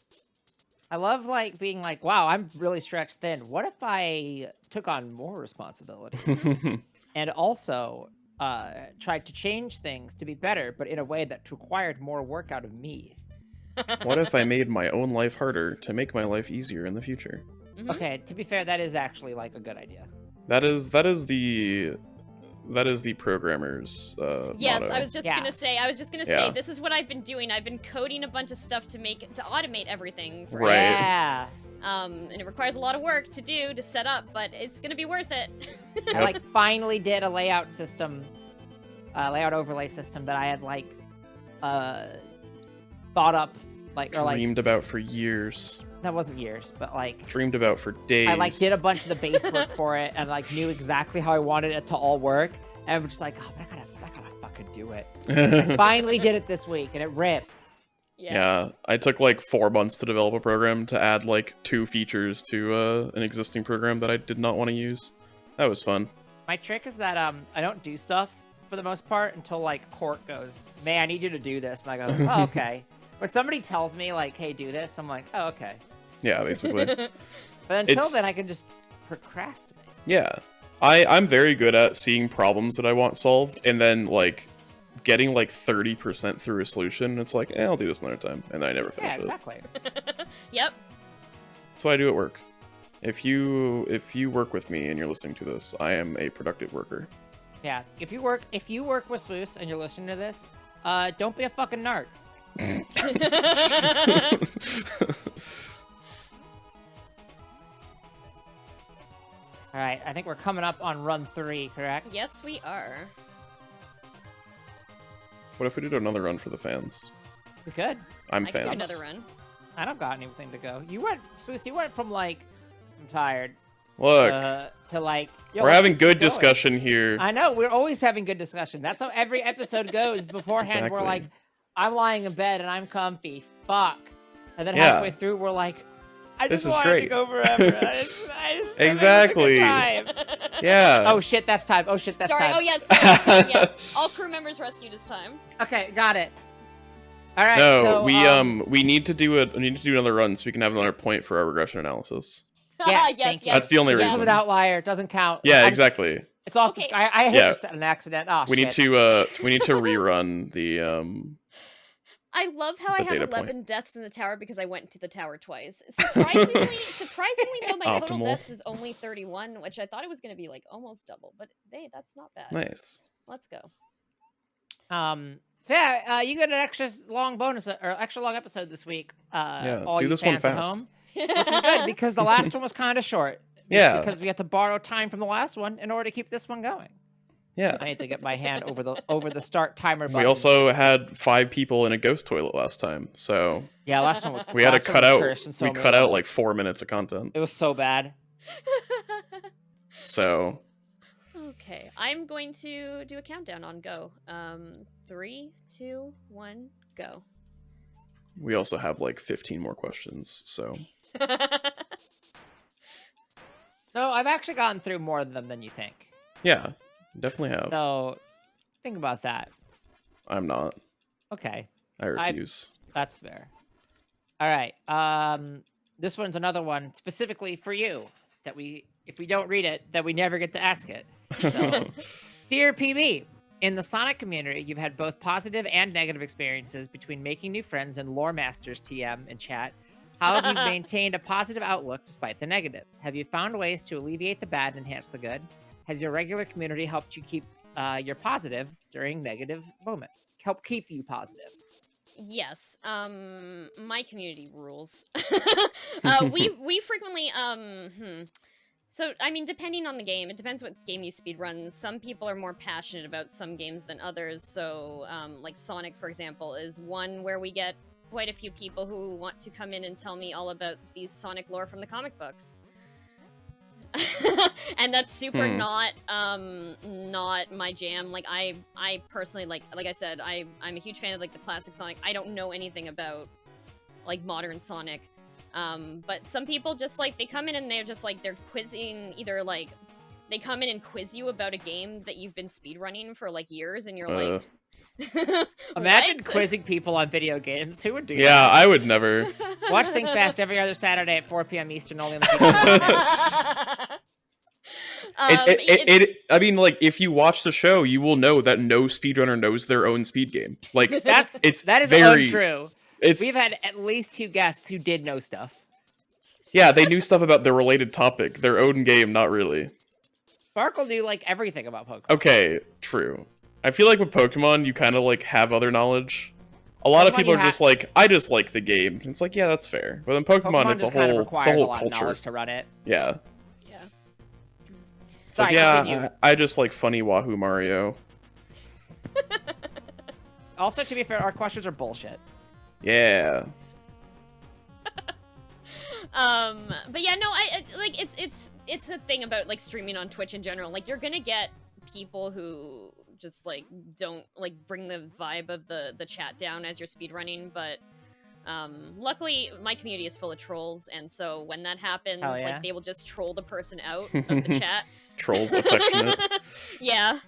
I love like being like, wow, I'm really stretched thin. What if I took on more responsibility and also tried to change things to be better, but in a way that required more work out of me? What if I made my own life harder to make my life easier in the future? Mm-hmm. Okay, to be fair, that is actually like a good idea. That is the programmer's yes, motto. I was just gonna say this is what I've been doing. I've been coding a bunch of stuff to automate everything. Right. Yeah. And it requires a lot of work to do to set up, but it's gonna be worth it. I like finally did a layout overlay system that I had like thought up dreamed about for years. That wasn't years, but like dreamed about for days. I like did a bunch of the base work for it and like knew exactly how I wanted it to all work. And I'm just like, oh, I gotta fucking do it. I finally did it this week, and it rips. Yeah, I took like 4 months to develop a program to add like 2 features to an existing program that I did not want to use. That was fun. My trick is that I don't do stuff for the most part until like Court goes, "May, I need you to do this," and I go, "Oh, okay." When somebody tells me like, "Hey, do this," I'm like, "Oh, okay." Yeah, basically. But until then, I can just procrastinate. Yeah. I'm very good at seeing problems that I want solved, and then, like, getting, like, 30% through a solution, and it's like, I'll do this another time, and then I never finish it. Yeah, exactly. Yep. That's what I do at work. If you work with me and you're listening to this, I am a productive worker. Yeah. If you work with Swoos and you're listening to this, don't be a fucking narc. All right, I think we're coming up on run 3, correct? Yes, we are. What if we did another run for the fans? We could. I'm I could fans. do another run. I don't got anything to go. You went, Swoos, you went from like, I'm tired, Look, to like, yo, we're let's having keep good going. discussion here. I know, we're always having good discussion. That's how every episode goes. Beforehand, we're Exactly. like, I'm lying in bed and I'm comfy. Fuck. And then Yeah. halfway through, we're like, I This just is want it to great. go forever. I just Exactly. Time. Yeah. Oh shit, that's time. Oh shit, that's Sorry. time. Oh yeah, sorry. Yeah. All crew members rescued this time. Okay, got it. All right. No, so, we need to do another run so we can have another point for our regression analysis. Yes, thank you. That's the only this reason. is an outlier. It doesn't count. Yeah, I'm- exactly. It's off Okay. the. I hit Yeah. this an accident. Oh We shit. need to rerun the I love how The I have data 11 point. deaths in the tower because I went to the tower twice. Surprisingly though, my total Optimal. deaths is only 31, which I thought it was going to be like almost double, but hey, that's not bad. nice. Let's go. So yeah, you get an extra long bonus or extra long episode this week. Yeah, all do you this one fans at fast. home, which is good because the last one was kind of short. Yeah. Because we had to borrow time from the last one in order to keep this one going. Yeah. I need to get my hand over the start timer button. We also had 5 people in a ghost toilet last time, so yeah, last one was we had to last one cut was out. cursed in so We many cut out levels. like 4 minutes of content. It was so bad. So Okay, I'm going to do a countdown on go. 3, 2, 1, go. we also have like 15 more questions. So No, I've actually gotten through more of them than you think. yeah, definitely have. So think about that. I'm not. Okay. I refuse. That's fair. All right. This one's another one specifically for you that if we don't read it, that we never get to ask it. So, dear PB, in the Sonic community, you've had both positive and negative experiences between making new friends and lore masters TM and chat. How have you maintained a positive outlook despite the negatives? Have you found ways to alleviate the bad and enhance the good? Has your regular community helped you keep your positive during negative moments? Help keep you positive? Yes. My community rules. We frequently So I mean, depending on the game, it depends what game you speedrun. Some people are more passionate about some games than others. So like Sonic, for example, is one where we get quite a few people who want to come in and tell me all about these Sonic lore from the comic books. And that's super not my jam. Like I personally like I said, I'm a huge fan of like the classic Sonic. I don't know anything about like modern Sonic. But some people just like they come in and they're just like they're quizzing either like they come in and quiz you about a game that you've been speedrunning for like years and you're like Imagine "What?" quizzing people on video games. Who would do Yeah, that? I would never. Watch Think Fast every other Saturday at 4 p.m. Eastern, only on the People Podcast. I mean, like, if you watch the show, you will know that no speedrunner knows their own speed game. Like, That is very untrue. It's We've had at least 2 guests who did know stuff. yeah, they knew stuff about the related topic, their own game, not really. Sparkle knew like everything about Pokemon. Okay, true. I feel like with Pokemon, you kind of like have other knowledge. A lot of Pokemon, people you are just like, I just like the game. And it's like, yeah, that's fair. But then Pokemon, it's a just kind of whole, requires it's a whole lot of culture. knowledge to run it. Yeah. Yeah. It's Sorry, like, yeah, continue. I just like funny Wahoo Mario. Also, to be fair, our questions are bullshit. Yeah. But yeah, no, I like it's a thing about like streaming on Twitch in general. Like you're gonna get people who just like don't like bring the vibe of the chat down as you're speedrunning, but luckily my community is full of trolls, and so when that happens, Hell yeah. like they will just troll the person out of the chat. Trolls affectionate. Yeah.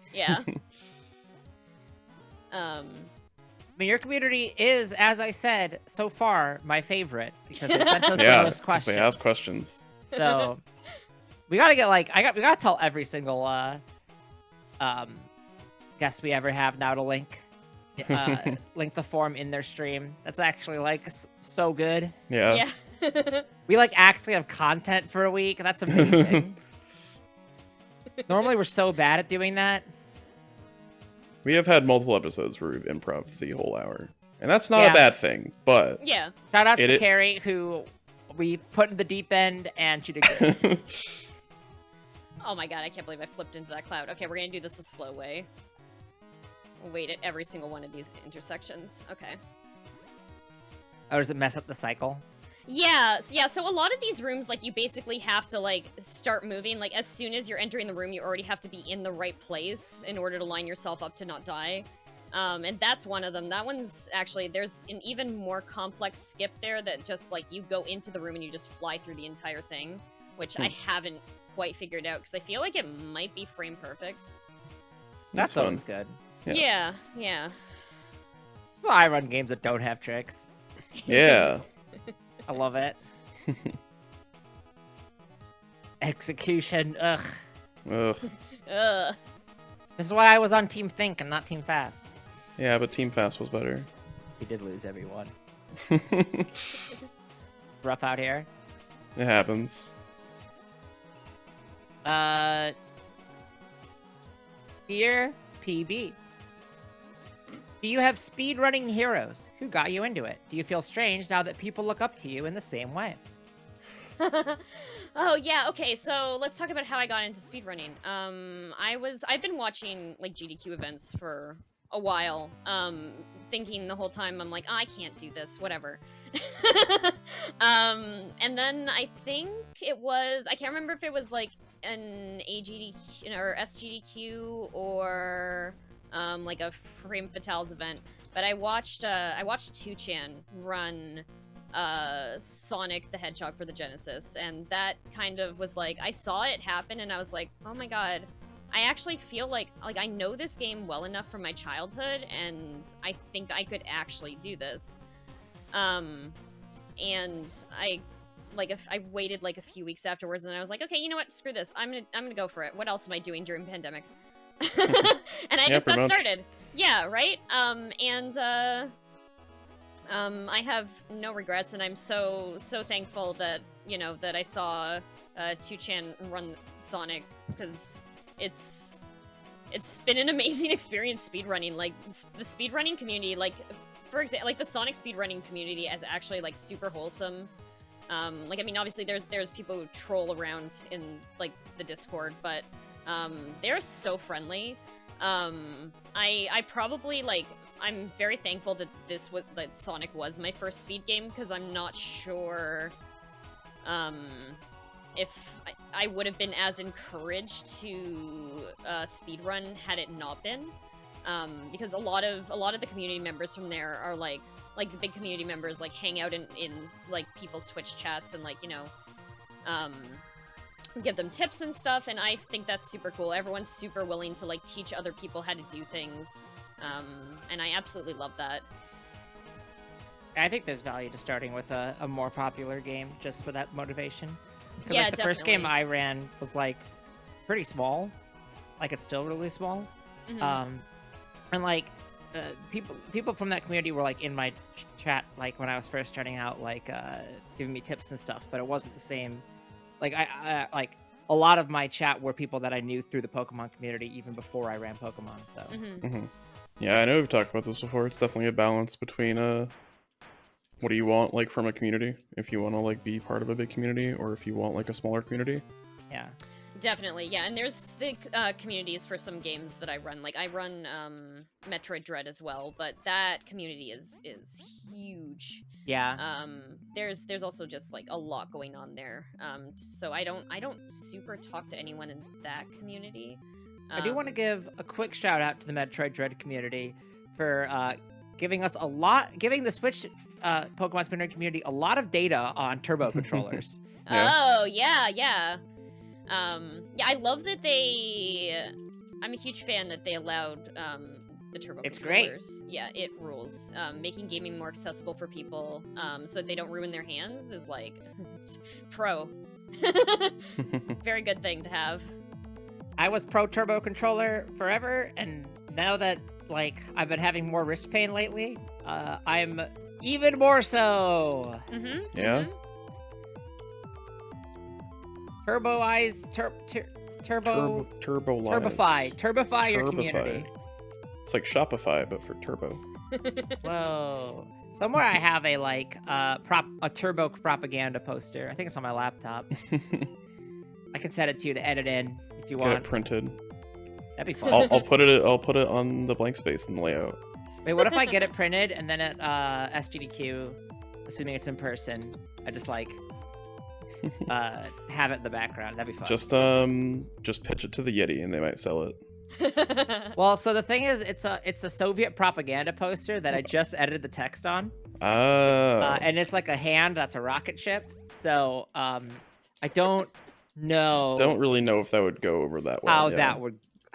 I mean, your community is, as I said, so far my favorite because they sent us the Yeah, most 'cause questions. they ask questions. So we gotta get like we gotta tell every single guest we ever have now to link the form in their stream. That's actually like so good. Yeah. Yeah. We like actually have content for a week. That's amazing. Normally we're so bad at doing that. We have had multiple episodes where we've improv the whole hour. And that's not Yeah. a bad thing, but... Yeah. Shout outs to It- Carrie, who we put in the deep end, and she did good. Oh my god, I can't believe I flipped into that cloud. Okay, we're gonna do this the slow way. Wait at every single one of these intersections. Okay. Oh, does it mess up the cycle? Yeah, so a lot of these rooms, like, you basically have to, like, start moving. Like, as soon as you're entering the room, you already have to be in the right place in order to line yourself up to not die. And that's one of them. That one's actually, there's an even more complex skip there that just, like, you go into the room and you just fly through the entire thing, which I haven't quite figured out, because I feel like it might be frame perfect. That's fun. always good. Yeah. Yeah. Well, I run games that don't have tricks. Yeah. I love it. Execution, ugh. Ugh. Ugh. This is why I was on Team Think and not Team Fast. Yeah, but Team Fast was better. We did lose everyone. It Rough out here. happens. Dear PB. Do you have speedrunning heroes? Who got you into it? Do you feel strange now that people look up to you in the same way? Oh yeah, okay, so let's talk about how I got into speedrunning. I've been watching like GDQ events for a while, thinking the whole time I'm like, oh, I can't do this, whatever. And then I think it was, I can't remember if it was like an AGDQ or SGDQ or like a Frame Fatales event, but I watched 2chan run Sonic the Hedgehog for the Genesis, and that kind of was like, I saw it happen and I was like, oh my god, I actually feel like I know this game well enough from my childhood, and I think I could actually do this. And I waited like a few weeks afterwards, and I was like, okay, you know what, screw this, I'm gonna go for it. What else am I doing during pandemic? And I just got started. Yeah, right? I have no regrets, and I'm so thankful that, you know, that I saw 2chan run Sonic, because it's been an amazing experience speedrunning. Like, the speedrunning community, like, for example, like the Sonic speedrunning community is actually like super wholesome. Like, I mean, obviously there's people who troll around in like the Discord, but they're so friendly. I probably, like, I'm very thankful that that Sonic was my first speed game, because I'm not sure if I would have been as encouraged to speedrun had it not been. Because a lot of the community members from there are like the big community members, like, hang out in like people's Twitch chats and, like, you know, give them tips and stuff, and I think that's super cool. Everyone's super willing to, like, teach other people how to do things, and I absolutely love that. I think there's value to starting with a more popular game just for that motivation. 'Cause, Yeah, like, the first game definitely. I ran was, like, pretty small. Like, it's still really small. Mhm. And, like, people from that community were, like, in my chat, like, when I was first starting out, like, giving me tips and stuff, but it wasn't the same. Like, I like, a lot of my chat were people that I knew through the Pokemon community even before I ran Pokemon, so. Mhm. Yeah, I know we've talked about this before. It's definitely a balance between what do you want, like, from a community? If you want to, like, be part of a big community, or if you want, like, a smaller community. Yeah. Definitely, yeah, and there's the communities for some games that I run. Like, I run Metroid Dread as well, but that community is huge. Yeah. There's also just, like, a lot going on there. So I don't super talk to anyone in that community. I do want to give a quick shout out to the Metroid Dread community for giving the Switch Pokemon Spinner community a lot of data on turbo controllers. Yeah. Oh, yeah. Yeah, I love that I'm a huge fan that they allowed the turbo It's great. controllers. Yeah, it rules. Making gaming more accessible for people, so that they don't ruin their hands, is like pro. Very good thing to have. I was pro turbo controller forever, and now that, like, I've been having more wrist pain lately, I'm even more so. Mm-hmm. Yeah? Turbify your community. It's like Shopify, but for turbo. Whoa. Somewhere I have a a turbo propaganda poster. I think it's on my laptop. I can send it to you to edit in if you Get want. it printed. That'd be fun. I'll put it on the blank space in the layout. Wait, what if I get it printed and then at SGDQ, assuming it's in person, I just like have it in the background? That'd be fun. Just pitch it to the Yeti and they might sell it. Well, so the thing is, it's a Soviet propaganda poster that I just edited the text on. Oh. And it's like a hand that's a rocket ship. So I don't know. Don't really know if that would go over that well.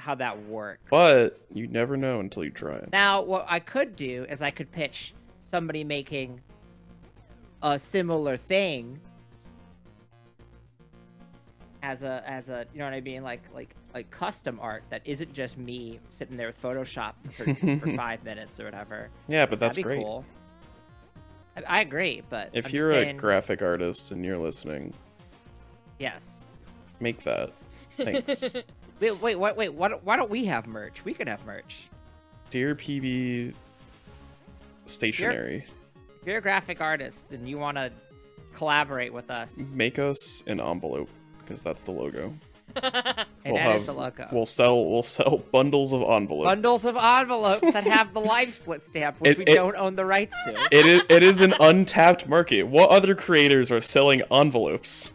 How that works. But you never know until you try it. Now, what I could do is I could pitch somebody making a similar thing as a you know what I mean, like custom art that isn't just me sitting there with Photoshop for 5 minutes or whatever. Yeah, but that's That'd be great. Cool. I agree, but If I'm you're just a saying, graphic artist and you're listening, yes. make that. Thanks. Wait, why don't we have merch? We could have merch. Dear PB Stationery, If you're a graphic artist and you want to collaborate with us, make us an envelope because that's the logo. and that is the logo. We'll sell bundles of envelopes. Bundles of envelopes that have the live split stamp, which we don't own the rights to. It is an untapped market. What other creators are selling envelopes?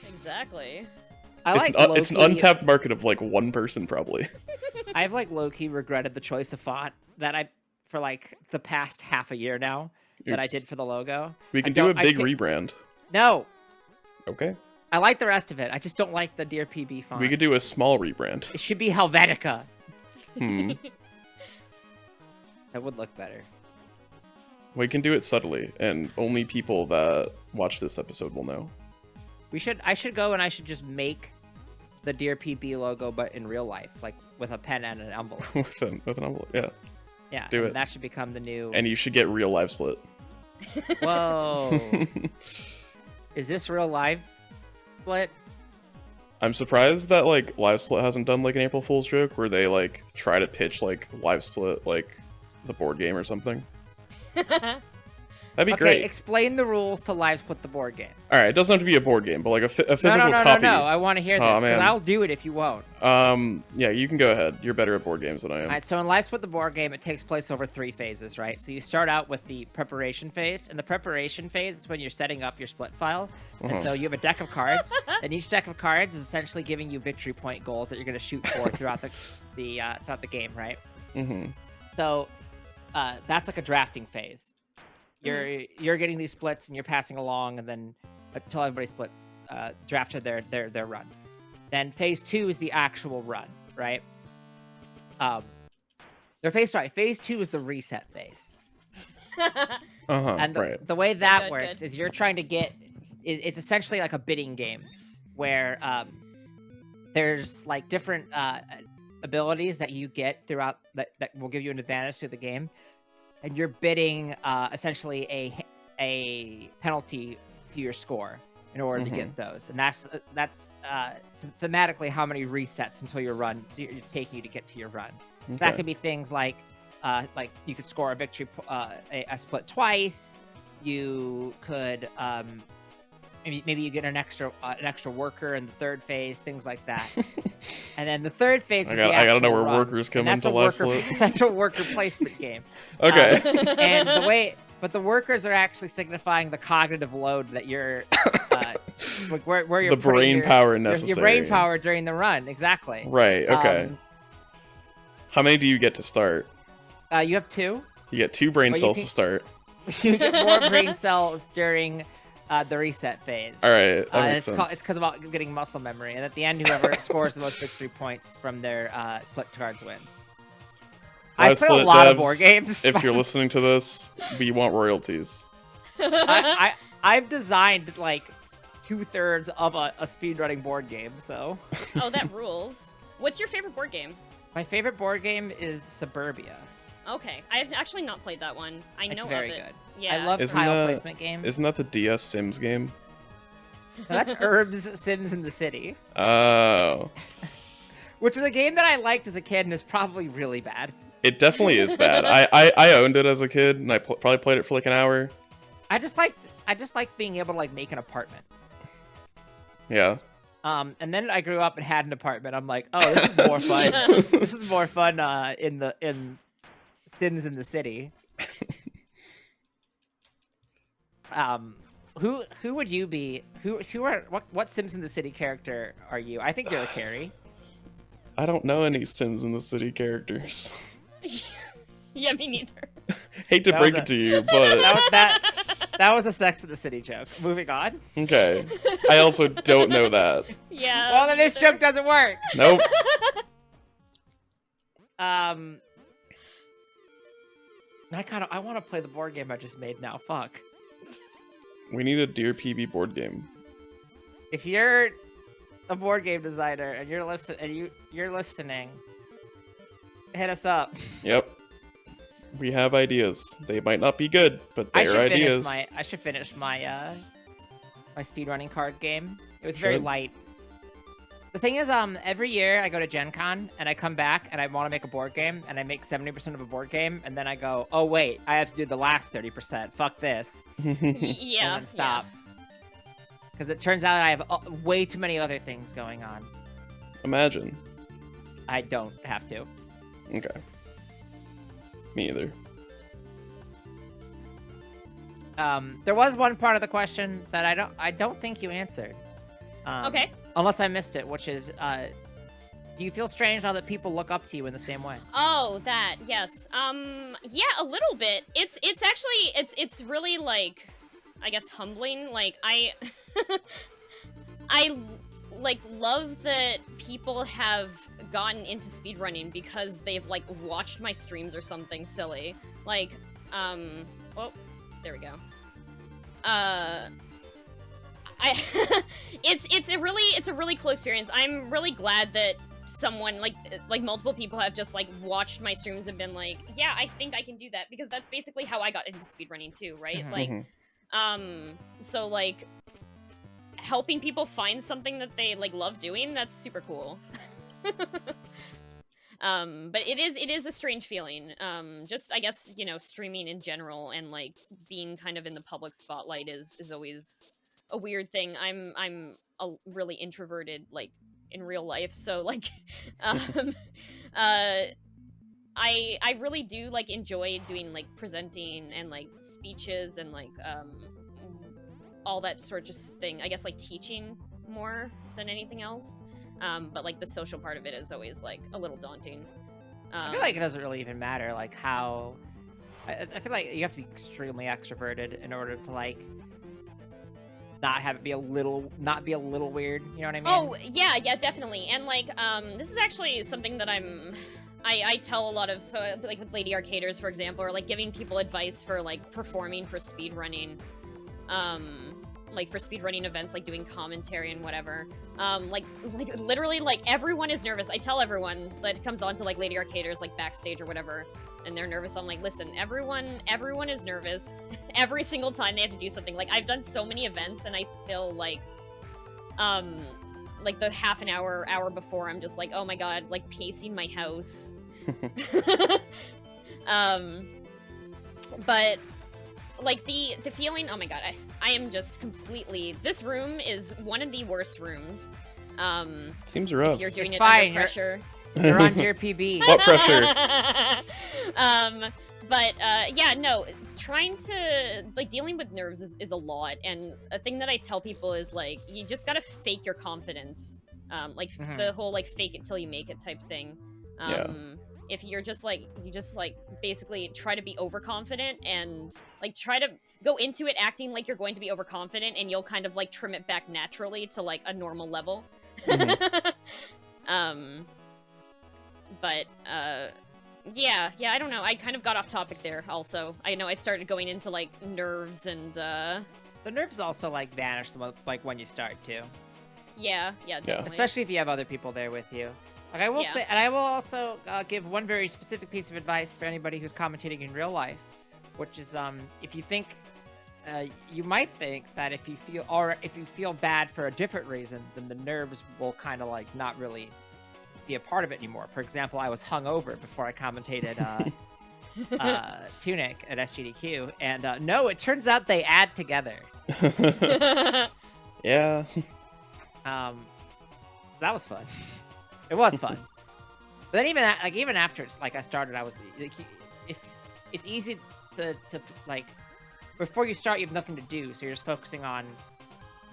Exactly. It's an untapped market of like one person probably. I've like low-key regretted the choice of font that for like the past half a year now that I Oops. did for the logo. We can do a big rebrand. No, Okay. I like the rest of it. I just don't like the Dear PB font. We could do a small rebrand. It should be Helvetica. Hmm. That would look better. We can do it subtly, and only people that watch this episode will know. I should go and I should just make the Dear PB logo, but in real life, like with a pen and an envelope. with an envelope, yeah. Yeah, Do and it. that should become the new. And you should get real live split. Whoa! Is this real live split? I'm surprised that like Live Split hasn't done like an April Fool's joke where they like try to pitch like Live Split like the board game or something. That'd be Okay, great. explain the rules to live split the board game. All right, it doesn't have to be a board game, but like a physical No, copy. I want to hear this Oh, because man. I'll do it if you won't. Yeah, you can go ahead. You're better at board games than I am. All right, so in Live Split the board game, it takes place over 3 phases, right? So you start out with the preparation phase, and the preparation phase is when you're setting up your split file. And so you have a deck of cards, and each deck of cards is essentially giving you victory point goals that you're going to shoot for throughout the game, right? Mm-hmm. So that's like a drafting phase. You're getting these splits and you're passing along, and then until everybody's split drafted their run. Then phase 2 is the actual run, right? Phase 2 is the reset phase. And the way that works is you're trying to get. It's essentially like a bidding game, where there's like different abilities that you get throughout that will give you an advantage to the game. And you're bidding essentially a penalty to your score in order to get those, and that's thematically how many resets until your run it's taking you to get to your run. Okay. That could be things like you could score a victory a split twice. You could maybe you get an extra worker in the third phase, things like that. And then the third phase is I gotta know where workers come into Live Split. That's a worker placement game. Okay. And the workers are actually signifying the cognitive load that you're like where you're the brain power necessary. Your brain power during the run, exactly. Right. Okay. How many do you get to start? You have 2. You get 2 brain cells to start. You get more brain cells during the reset phase. All right, that makes sense. It's because about getting muscle memory, and at the end, whoever scores the most victory points from their split cards wins. I play a lot of board games. If you're listening to this, we want royalties. I've designed like 2/3 of a speedrunning board game, so. Oh, that rules. What's your favorite board game? My favorite board game is Suburbia. Okay, I have actually not played that one. I know it's very of it. good. Yeah. I love tile placement games. Isn't that the DS Sims game? No, that's Herb's Sims in the City. Oh. Which is a game that I liked as a kid and is probably really bad. It definitely is bad. I owned it as a kid, and I probably played it for like an hour. I just like being able to like make an apartment. Yeah. And then I grew up and had an apartment. I'm like, oh, this is more fun. This is more fun in Sims in the City. Who would you be? What Sims in the City character are you? I think you're a Carrie. I don't know any Sims in the City characters. Yeah, me neither. Hate to break it to you, but that was a Sex in the City joke. Moving on. okay. I also don't know that. Yeah. Well, then this joke doesn't work. Nope. I want to play the board game I just made now. Fuck. We need a Dear PB board game. If you're a board game designer and you're listening, hit us up. Yep. We have ideas. They might not be good, but they're ideas. I should finish my my speedrunning card game. It was very light. The thing is, every year I go to Gen Con and I come back and I want to make a board game and I make 70% of a board game and then I go, oh wait, I have to do the last 30%. Fuck this. Yeah. And then stop. Because it turns out I have way too many other things going on. Imagine. I don't have to. Okay. Me either. There was one part of the question that I don't think you answered. Okay. Unless I missed it, which is, do you feel strange now that people look up to you in the same way? Oh, that, yes. Yeah, a little bit. It's actually, it's really, like, I guess humbling. Like, I like, love that people have gotten into speedrunning because they've, like, watched my streams or something silly. Like, oh, there we go. It's a really cool experience. I'm really glad that someone like multiple people have just like watched my streams and been like, yeah, I think I can do that, because that's basically how I got into speedrunning too, right? Like, so like helping people find something that they like love doing, that's super cool. But it is a strange feeling. Just I guess, you know, streaming in general and like being kind of in the public spotlight is always a weird thing. I'm a really introverted, like, in real life, so like I really do like enjoy doing like presenting and like speeches and like all that sort of thing. I guess like teaching more than anything else. But like the social part of it is always like a little daunting. I feel like it doesn't really even matter like how I feel like you have to be extremely extroverted in order to like not have it be not be a little weird, you know what I mean? Oh, yeah, definitely. And like, this is actually something that I tell a lot of, so like with Lady Arcaders, for example, or like giving people advice for like performing for speedrunning, like for speedrunning events, like doing commentary and whatever. Like literally like everyone is nervous. I tell everyone that comes on to like Lady Arcaders, like backstage or whatever, and they're nervous. I'm like, listen, everyone is nervous every single time they have to do something. Like, I've done so many events and I still like the half an hour before, I'm just like, oh my god, like pacing my house. But like the feeling, oh my god, I am just completely, this room is one of the worst rooms. Seems rough. You're doing It's it fine. under pressure. You're on Dear PB. What pressure? But yeah, no, trying to like dealing with nerves is a lot, and a thing that I tell people is like, you just gotta fake your confidence. Like the whole like fake it till you make it type thing. Yeah. If you're just like, you just like basically try to be overconfident and like try to go into it acting like you're going to be overconfident, and you'll kind of like trim it back naturally to like a normal level. But yeah, I don't know. I kind of got off topic there also. I know I started going into like nerves and The nerves also like vanish like when you start too. yeah, definitely. Especially if you have other people there with you. Like I will say, and I will also give one very specific piece of advice for anybody who's commentating in real life, which is if you think you might think that if you feel bad for a different reason, then the nerves will kind of like not really be a part of it anymore. For example, I was hungover before I commentated Tunic at SGDQ, and no, it turns out they add together. Yeah. That was fun. It was fun. But then even after I started, I was like, if it's easy to like before you start, you have nothing to do, so you're just focusing on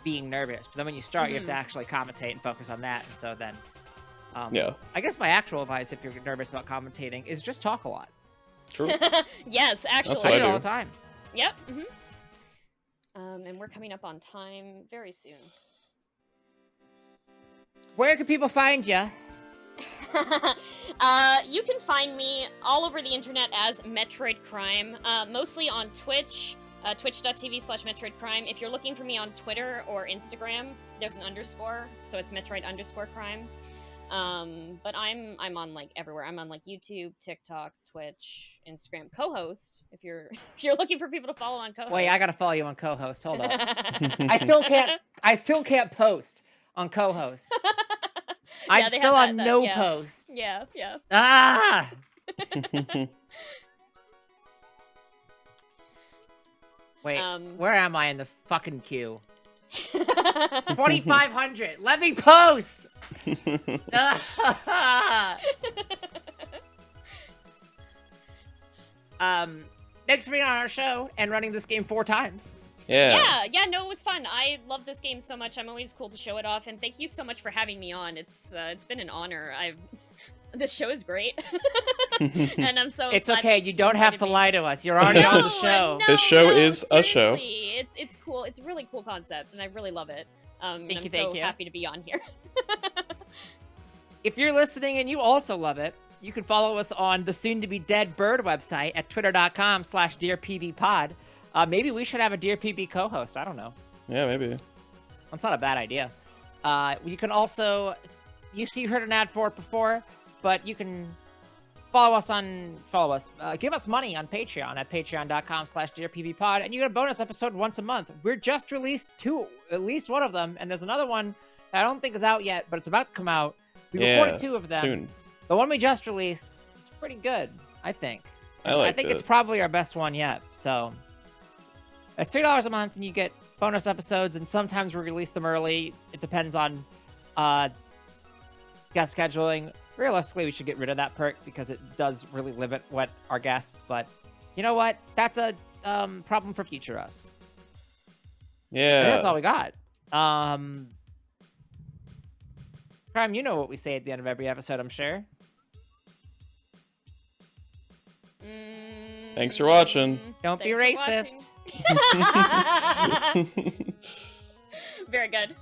being nervous. But then when you start, you have to actually commentate and focus on that. And so then, yeah. I guess my actual advice, if you're nervous about commentating, is just talk a lot. True. Yes, actually. That's what I do it all do. the time. Yep. And we're coming up on time very soon. Where can people find you? You can find me all over the internet as Metroid Crime, mostly on Twitch, twitch.tv/Metroid Crime. If you're looking for me on Twitter or Instagram, there's an underscore, so it's Metroid_Crime. But I'm on like everywhere. I'm on like YouTube, TikTok, Twitch, Instagram. Co-host, if you're looking for people to follow on co-host. Wait, I gotta follow you on co-host. Hold on. I still can't post on co-host. I'm still on no post. Yeah. Ah! Wait, where am I in the fucking queue? 2,500. Let me post. Thanks for being on our show and running this game 4 times. Yeah. Yeah, no, it was fun. I love this game so much. I'm always cool to show it off, and thank you so much for having me on. It's been an honor. This show is great, and I'm so. It's okay. You don't have to lie to us. You're already on the show. This show is a show. It's cool. It's a really cool concept, and I really love it. Thank I'm you. so happy to be on here. If you're listening and you also love it, you can follow us on the soon-to-be-dead Bird website at twitter.com/DearPBPod. Maybe we should have a Dear PB co-host. I don't know. Yeah, maybe. That's not a bad idea. You can also, you heard an ad for it before, but you can give us money on Patreon at patreon.com/DearPBPod, and you get a bonus episode once a month. We're just released at least one of them, and there's another one that I don't think is out yet, but it's about to come out. We recorded 2 of them. Soon. The one we just released is pretty good, I think. I think it's probably our best one yet. So it's $3 a month, and you get bonus episodes, and sometimes we release them early. It depends on guest scheduling. Realistically, we should get rid of that perk because it does really limit what our guests. But you know what? That's a problem for future us. Yeah. And that's all we got. Crime, you know what we say at the end of every episode, I'm sure. Thanks for watching. Don't be racist. Very good.